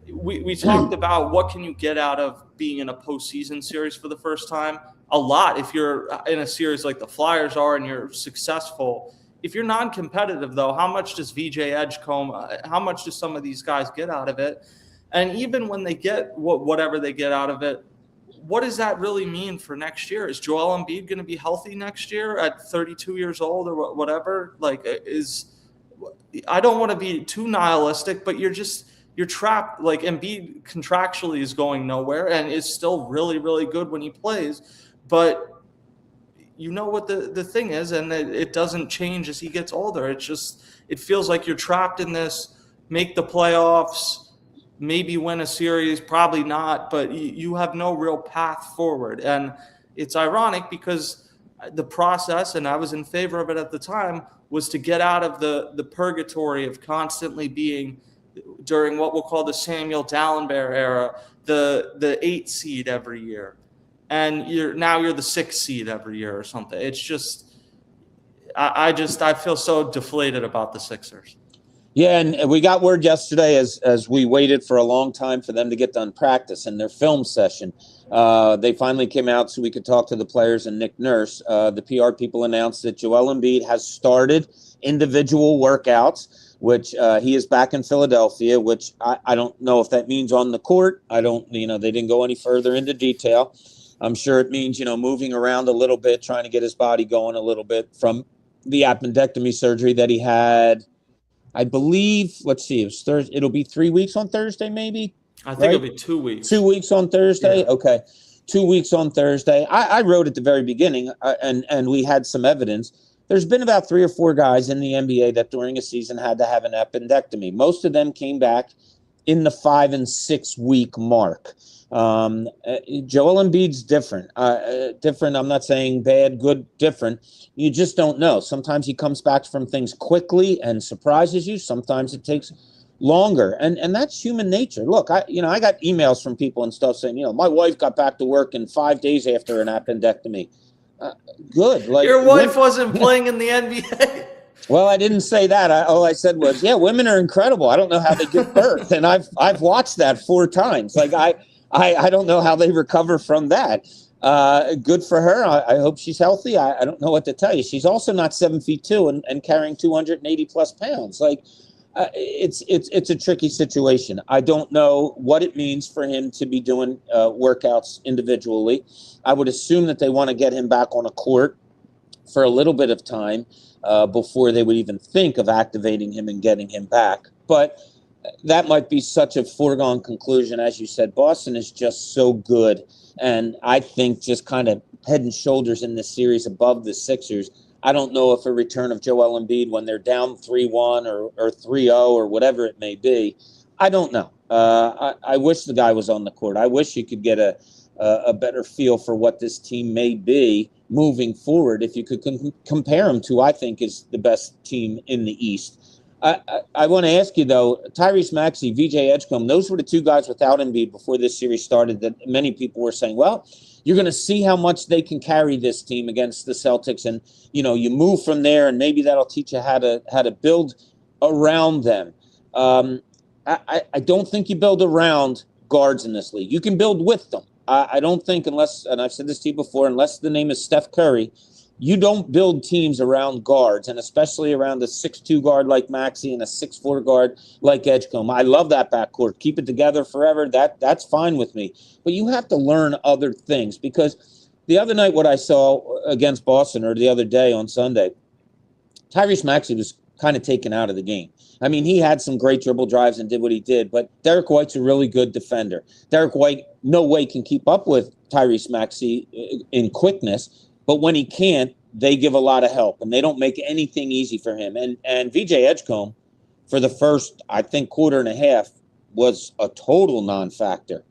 we talked about what can you get out of being in a postseason series for the first time. A lot if you're in a series like the Flyers are and you're successful. If you're non-competitive, though, how much does VJ Edgecombe, how much do some of these guys get out of it? And even when they get whatever they get out of it, what does that really mean for next year? Is Joel Embiid going to be healthy next year at 32 years old or whatever? I don't want to be too nihilistic, but you're trapped. Like Embiid contractually is going nowhere and is still really, really good when he plays. But you know what the thing is, and it doesn't change as he gets older. It feels like you're trapped in this, make the playoffs, maybe win a series, probably not, but you have no real path forward. And it's ironic because the process, and I was in favor of it at the time, was to get out of the purgatory of constantly being during what we'll call the Samuel Dallenberg era, the 8 seed every year. And you're the 6th seed every year or something. It's just, I feel so deflated about the Sixers. Yeah, and we got word yesterday as we waited for a long time for them to get done practice in their film session. They finally came out so we could talk to the players and Nick Nurse. The PR people announced that Joel Embiid has started individual workouts, which he is back in Philadelphia, which I don't know if that means on the court. They didn't go any further into detail. I'm sure it means, moving around a little bit, trying to get his body going a little bit from the appendectomy surgery that he had. I believe, let's see, it'll be 3 weeks on Thursday, maybe? I think it'll be 2 weeks. 2 weeks on Thursday? Yeah. Okay. 2 weeks on Thursday. I wrote at the very beginning, and we had some evidence. There's been about 3 or 4 guys in the NBA that during a season had to have an appendectomy. Most of them came back in the 5 and 6 week mark. Joel Embiid's different. Different, I'm not saying bad, good, different. You just don't know. Sometimes he comes back from things quickly and surprises you. Sometimes it takes longer. And that's human nature. Look, I got emails from people and stuff saying, my wife got back to work in 5 days after an appendectomy. Good. Like, your wife wasn't playing in the NBA. Well, I didn't say that. All I said was, yeah, women are incredible. I don't know how they give birth. And I've watched that 4 times. Like I don't know how they recover from that. Good for her. I hope she's healthy. I don't know what to tell you. She's also not 7'2" and carrying 280 plus pounds. Like it's a tricky situation. I don't know what it means for him to be doing workouts individually. I would assume that they want to get him back on a court for a little bit of time before they would even think of activating him and getting him back. But that might be such a foregone conclusion. As you said, Boston is just so good. And I think just kind of head and shoulders in this series above the Sixers. I don't know if a return of Joel Embiid when they're down 3-1 or 3-0 or whatever it may be. I don't know. I wish the guy was on the court. I wish you could get a better feel for what this team may be moving forward. If you could compare them to, I think, is the best team in the East. I want to ask you, though, Tyrese Maxey, VJ Edgecombe, those were the 2 guys without Embiid before this series started that many people were saying, well, you're going to see how much they can carry this team against the Celtics. And, you move from there and maybe that'll teach you how to build around them. I don't think you build around guards in this league. You can build with them. I don't think unless, and I've said this to you before, unless the name is Steph Curry, you don't build teams around guards, and especially around a 6'2" guard like Maxey and a 6'4" guard like Edgecombe. I love that backcourt. Keep it together forever. That's fine with me. But you have to learn other things, because the other night what I saw against Boston, or the other day on Sunday, Tyrese Maxey was kind of taken out of the game. I mean, he had some great dribble drives and did what he did, but Derek White's a really good defender. Derek White, no way can keep up with Tyrese Maxey in quickness, but when he can't, they give a lot of help, and they don't make anything easy for him. And VJ Edgecombe, for the first, I think, quarter and a half, was a total non-factor.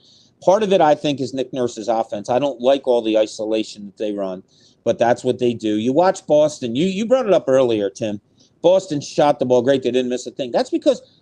Part of it, I think, is Nick Nurse's offense. I don't like all the isolation that they run, but that's what they do. You watch Boston. You brought it up earlier, Tim. Boston shot the ball great. They didn't miss a thing. That's because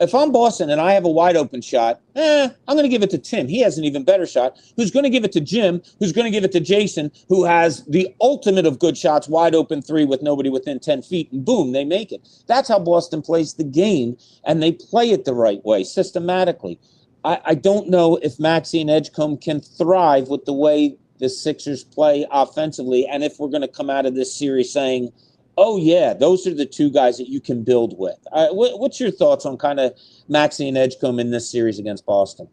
if I'm Boston and I have a wide open shot, I'm going to give it to Tim. He has an even better shot. Who's going to give it to Jim? Who's going to give it to Jason, who has the ultimate of good shots, wide open three with nobody within 10 feet, and boom, they make it. That's how Boston plays the game, and they play it the right way, systematically. I don't know if Maxey and Edgecombe can thrive with the way the Sixers play offensively, and if we're going to come out of this series saying, oh, yeah, those are the two guys that you can build with. What's your thoughts on kind of Maxey and Edgecombe in this series against Boston?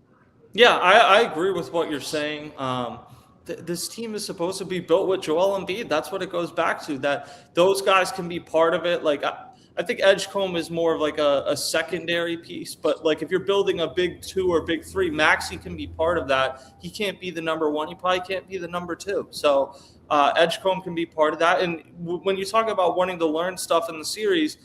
Yeah, I agree with what you're saying. This team is supposed to be built with Joel Embiid. That's what it goes back to, that those guys can be part of it. Like, I think Edgecombe is more of like a secondary piece, but like if you're building a big two or big three, Maxey can be part of that. He can't be the number one. He probably can't be the number two. So Edgecombe can be part of that. And when you talk about wanting to learn stuff in the series,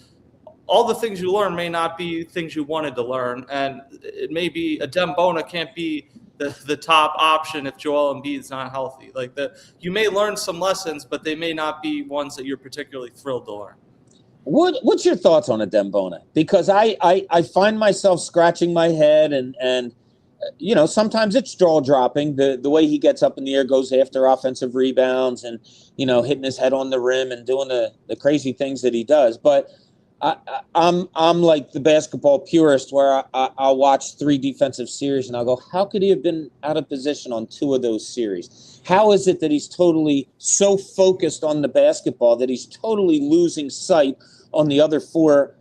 all the things you learn may not be things you wanted to learn. And it may be Adem Bona can't be the top option if Joel Embiid is not healthy. Like you may learn some lessons, but they may not be ones that you're particularly thrilled to learn. What's your thoughts on Adem Bona? Because I find myself scratching my head and you know, sometimes it's jaw dropping the way he gets up in the air, goes after offensive rebounds and, you know, hitting his head on the rim and doing the crazy things that he does. But I'm like the basketball purist where I'll watch 3 defensive series and I'll go, how could he have been out of position on 2 of those series? How is it that he's totally so focused on the basketball that he's totally losing sight on the other 4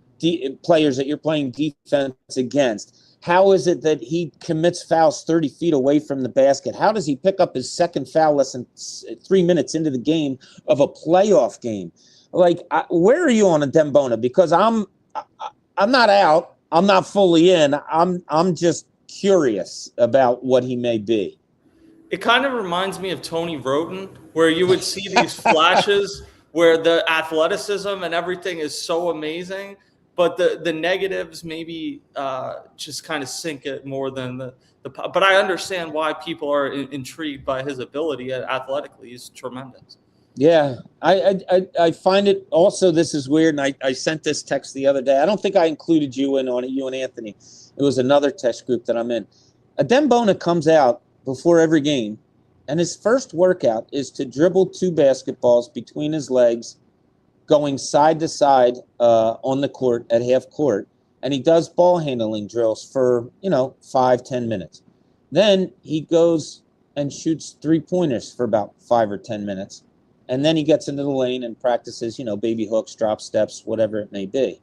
players that you're playing defense against? How is it that he commits fouls 30 feet away from the basket? How does he pick up his second foul less than 3 minutes into the game of a playoff game? Like, where are you on Adem Bona? Because I'm not out. I'm not fully in. I'm just curious about what he may be. It kind of reminds me of Tony Roden, where you would see these flashes where the athleticism and everything is so amazing, but the negatives maybe just kind of sink it more than the. But I understand why people are intrigued by his ability athletically. He's tremendous. Yeah, I find it also, this is weird, and I sent this text the other day. I don't think I included you in on it, you and Anthony. It was another text group that I'm in. Adem Bona comes out before every game, and his first workout is to dribble 2 basketballs between his legs, going side to side on the court at half court, and he does ball handling drills for, 5-10 minutes. Then he goes and shoots 3-pointers for about 5 or 10 minutes. And then he gets into the lane and practices, baby hooks, drop steps, whatever it may be.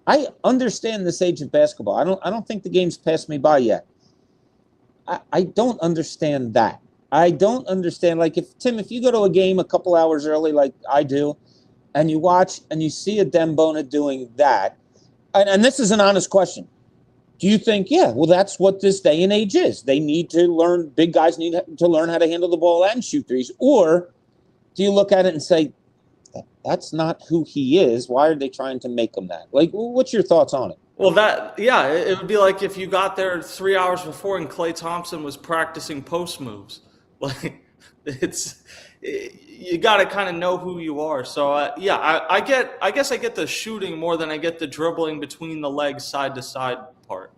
I understand this age of basketball. I don't think the game's passed me by yet. I don't understand that. I don't understand. Like, if you go to a game a couple hours early like I do, and you watch and you see Adem Bona doing that, and this is an honest question, do you think, that's what this day and age is? They need to learn, big guys need to learn how to handle the ball and shoot threes, or do you look at it and say, that's not who he is? Why are they trying to make him that? Like, what's your thoughts on it? Well, it would be like if you got there 3 hours before and Klay Thompson was practicing post moves. Like, you got to kind of know who you are. So, I guess I get the shooting more than I get the dribbling between the legs side to side part.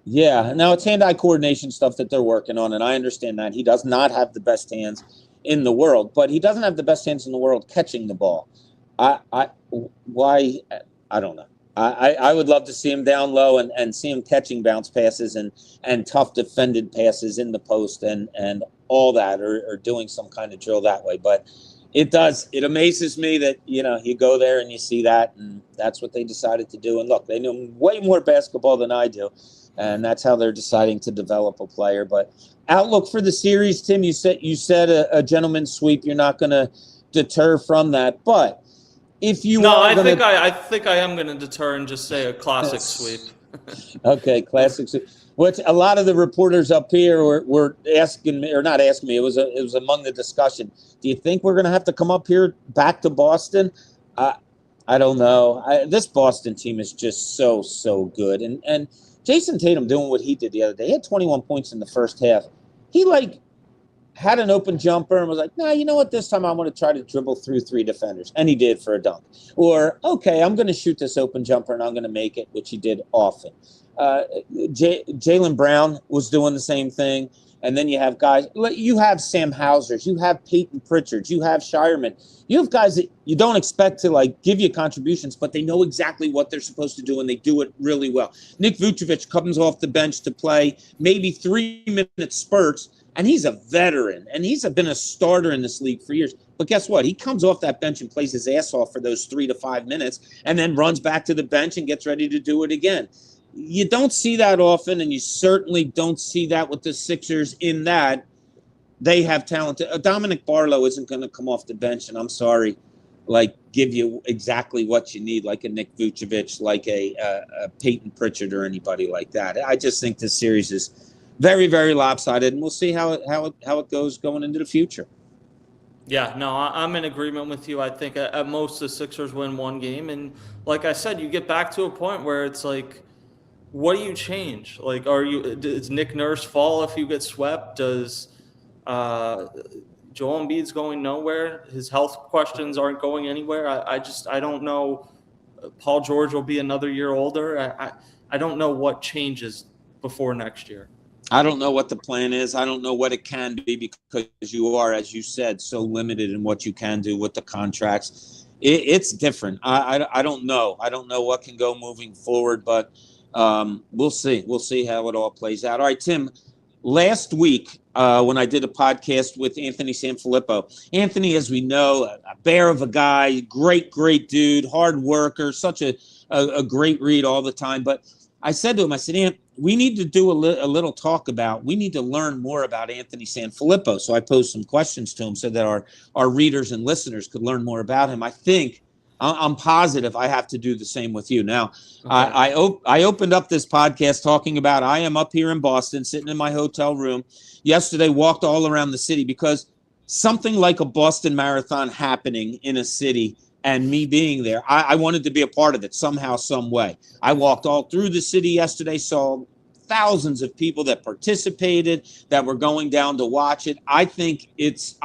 Yeah. Now, it's hand-eye coordination stuff that they're working on, and I understand that. He does not have the best hands in the world, but he doesn't have the best hands in the world catching the ball. Why? I don't know. I would love to see him down low and see him catching bounce passes and tough defended passes in the post and all that, or doing some kind of drill that way. But it amazes me that, you go there and you see that, and that's what they decided to do. And look, they know way more basketball than I do, and that's how they're deciding to develop a player. But outlook for the series, Tim, you said a gentleman's sweep. You're not going to deter from that, but if you No, are going to, I think I am going to deter and just say a classic sweep. okay, classic. Which a lot of the reporters up here were asking me, or not asking me. It was among the discussion. Do you think we're going to have to come up here back to Boston? I don't know. This Boston team is just so good, and Jason Tatum doing what he did the other day. He had 21 points in the first half. He had an open jumper and was like, nah, you know what? This time I'm going to try to dribble through 3 defenders. And he did for a dunk. Or, okay, I'm going to shoot this open jumper and I'm going to make it, which he did often. Jaylen Brown was doing the same thing. And then you have guys, you have Sam Hausers, you have Peyton Pritchards, you have Shireman. You have guys that you don't expect to give you contributions, but they know exactly what they're supposed to do and they do it really well. Nick Vucevic comes off the bench to play maybe 3-minute spurts, and he's a veteran, and he's been a starter in this league for years. But guess what? He comes off that bench and plays his ass off for those 3 to 5 minutes and then runs back to the bench and gets ready to do it again. You don't see that often, and you certainly don't see that with the Sixers in that they have talent. Dominic Barlow isn't going to come off the bench, and I'm sorry, give you exactly what you need, like a Nick Vucevic, like a Peyton Pritchard or anybody like that. I just think this series is very, very lopsided, and we'll see how it goes going into the future. Yeah, no, I'm in agreement with you. I think at most the Sixers win 1 game, and like I said, you get back to a point where it's like, what do you change? Does Nick Nurse fall if you get swept? Does Joel Embiid's going nowhere? His health questions aren't going anywhere. I don't know. Paul George will be another year older. I don't know what changes before next year. I don't know what the plan is. I don't know what it can be because you are, as you said, so limited in what you can do with the contracts. It's different. I don't know. I don't know what can go moving forward, but we'll see. We'll see how it all plays out. All right, Tim, last week when I did a podcast with Anthony Sanfilippo, Anthony, as we know, a bear of a guy, great dude, hard worker, such a great read all the time. But I said to him, I said, Ant, we need to do a little talk about, we need to learn more about Anthony Sanfilippo. So I posed some questions to him so that our readers and listeners could learn more about him. I'm positive I have to do the same with you. Now, okay. I opened up this podcast talking about I am up here in Boston, sitting in my hotel room. Yesterday, walked all around the city because something like a Boston Marathon happening in a city and me being there, I wanted to be a part of it somehow, some way. I walked all through the city yesterday, saw thousands of people that participated, that were going down to watch it. I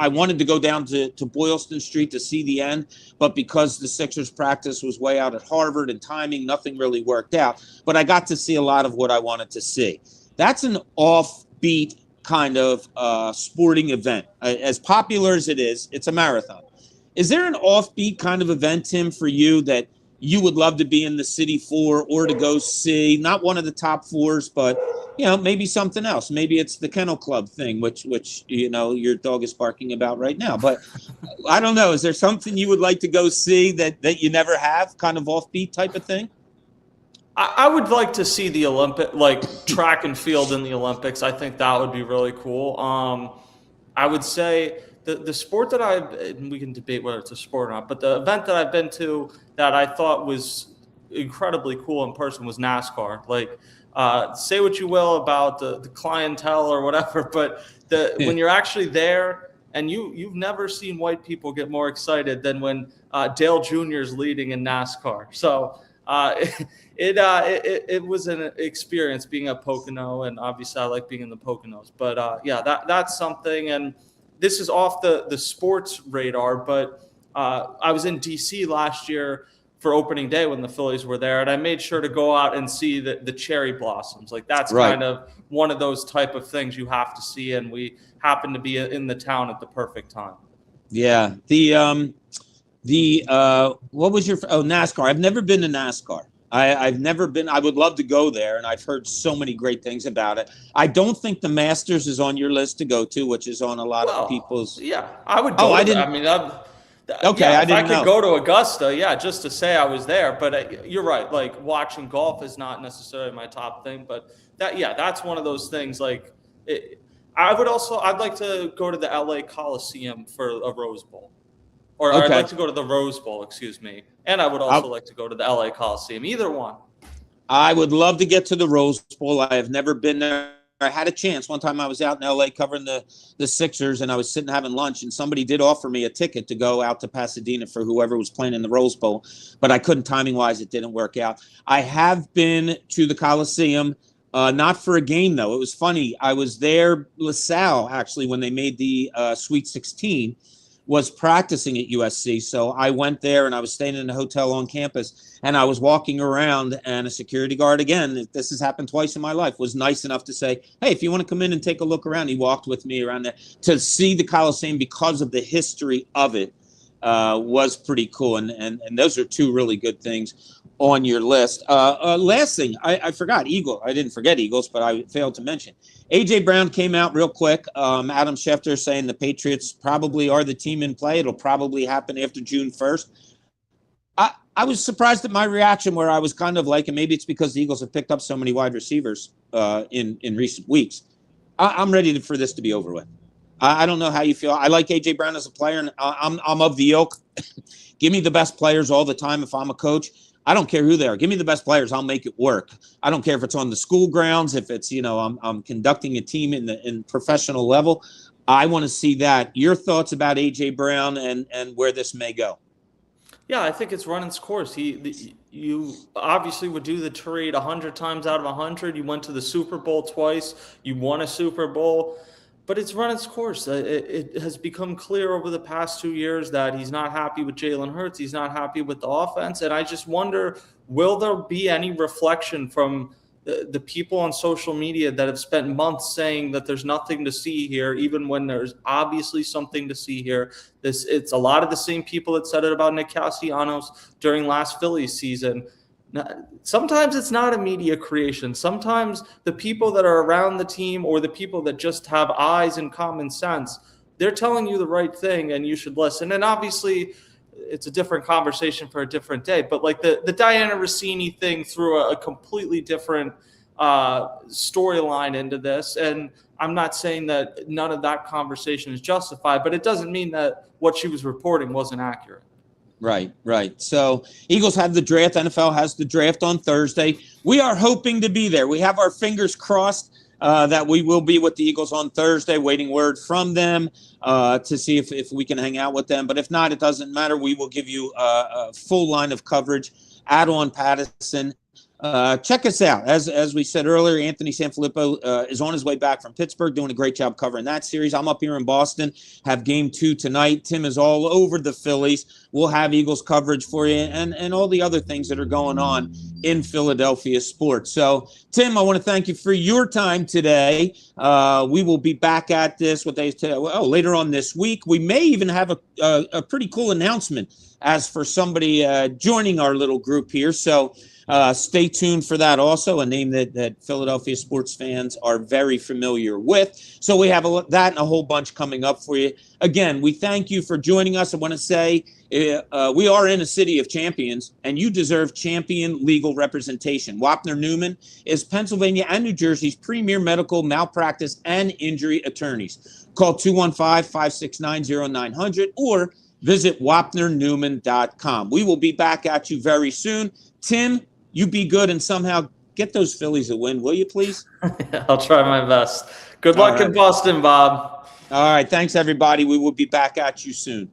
wanted to go down to Boylston Street to see the end, but because the Sixers practice was way out at Harvard and timing, nothing really worked out. But I got to see a lot of what I wanted to see. That's an offbeat kind of sporting event. As popular as it is, it's a marathon. Is there an offbeat kind of event, Tim, for you that you would love to be in the city for or to go see? Not one of the top 4s, but, maybe something else. Maybe it's the Kennel Club thing, which your dog is barking about right now. But I don't know. Is there something you would like to go see that you never have, kind of offbeat type of thing? I would like to see the track and field in the Olympics. I think that would be really cool. I would say the sport that we can debate whether it's a sport or not, but the event that I've been to that I thought was incredibly cool in person was NASCAR. Say what you will about the clientele or whatever, but when you're actually there and you've never seen white people get more excited than when Dale Jr. is leading in NASCAR. So it was an experience being at Pocono, and obviously I like being in the Poconos. But that's something. And this is off the sports radar, but I was in DC last year for opening day when the Phillies were there, and I made sure to go out and see the cherry blossoms. That's right. Kind of one of those type of things you have to see, and we happened to be in the town at the perfect time. Yeah. What was your NASCAR? I've never been to NASCAR. I've never been. I would love to go there, and I've heard so many great things about it. I don't think the Masters is on your list to go to, which is on a lot of people's. Yeah, I would go. I didn't. I mean, okay, yeah, I didn't know. If I could go to Augusta, just to say I was there. But you're right. Watching golf is not necessarily my top thing, but that's one of those things. I'd like to go to the LA Coliseum for a Rose Bowl. Or Okay. I'd like to go to the Rose Bowl, excuse me. And I would also like to go to the LA Coliseum. Either one. I would love to get to the Rose Bowl. I have never been there. I had a chance. One time I was out in LA covering the Sixers, and I was sitting having lunch, and somebody did offer me a ticket to go out to Pasadena for whoever was playing in the Rose Bowl, but I couldn't. Timing-wise, it didn't work out. I have been to the Coliseum, not for a game, though. It was funny. I was there, LaSalle, actually, when they made the Sweet 16, was practicing at USC. So I went there, and I was staying in a hotel on campus, and I was walking around, and a security guard, again, this has happened twice in my life, was nice enough to say, hey, if you want to come in and take a look around. He walked with me around there to see the Coliseum because of the history of it. Was pretty cool. And those are two really good things on your list. Last thing, I forgot Eagle. I didn't forget Eagles, but I failed to mention. A.J. Brown came out real quick. Adam Schefter saying the Patriots probably are the team in play. It'll probably happen after June 1st. I was surprised at my reaction, where I was kind of like, and maybe it's because the Eagles have picked up so many wide receivers in recent weeks. I'm ready for this to be over with. I don't know how you feel. I like A.J. Brown as a player, and I'm of the ilk. Give me the best players all the time if I'm a coach. I don't care who they are. Give me the best players. I'll make it work. I don't care if it's on the school grounds, if it's, I'm conducting a team in professional level. I want to see that. Your thoughts about A.J. Brown and where this may go? Yeah, I think it's run its course. You obviously would do the trade 100 times out of 100. You went to the Super Bowl twice. You won a Super Bowl. But it's run its course. It has become clear over the past 2 years that he's not happy with Jalen Hurts. He's not happy with the offense. And I just wonder, will there be any reflection from the people on social media that have spent months saying that there's nothing to see here, even when there's obviously something to see here? It's a lot of the same people that said it about Nick Castellanos during last Phillies season. Sometimes it's not a media creation. Sometimes the people that are around the team, or the people that just have eyes and common sense, they're telling you the right thing and you should listen. And obviously it's a different conversation for a different day, but like the Diana Rossini thing threw a completely different storyline into this. And I'm not saying that none of that conversation is justified, but it doesn't mean that what she was reporting wasn't accurate. Right. So Eagles have the draft. NFL has the draft on Thursday. We are hoping to be there. We have our fingers crossed that we will be with the Eagles on Thursday, waiting word from them to see if we can hang out with them. But if not, it doesn't matter. We will give you a full line of coverage at OnPattison. Check us out. As we said earlier, Anthony Sanfilippo is on his way back from Pittsburgh, doing a great job covering that series. I'm up here in Boston, have game 2 tonight. Tim is all over the Phillies. We'll have Eagles coverage for you and all the other things that are going on in Philadelphia sports. So, Tim, I want to thank you for your time today. We will be back at this later on this week. We may even have a pretty cool announcement as for somebody joining our little group here. So, stay tuned for that also, a name that Philadelphia sports fans are very familiar with. So we have that and a whole bunch coming up for you. Again, we thank you for joining us. I want to say we are in a city of champions, and you deserve champion legal representation. Wapner Newman is Pennsylvania and New Jersey's premier medical malpractice and injury attorneys. Call 215-569-0900 or visit wapnernewman.com. We will be back at you very soon. Tim, you be good and somehow get those Phillies a win, will you please? I'll try my best. Good luck in Boston, Bob. All right. Thanks, everybody. We will be back at you soon.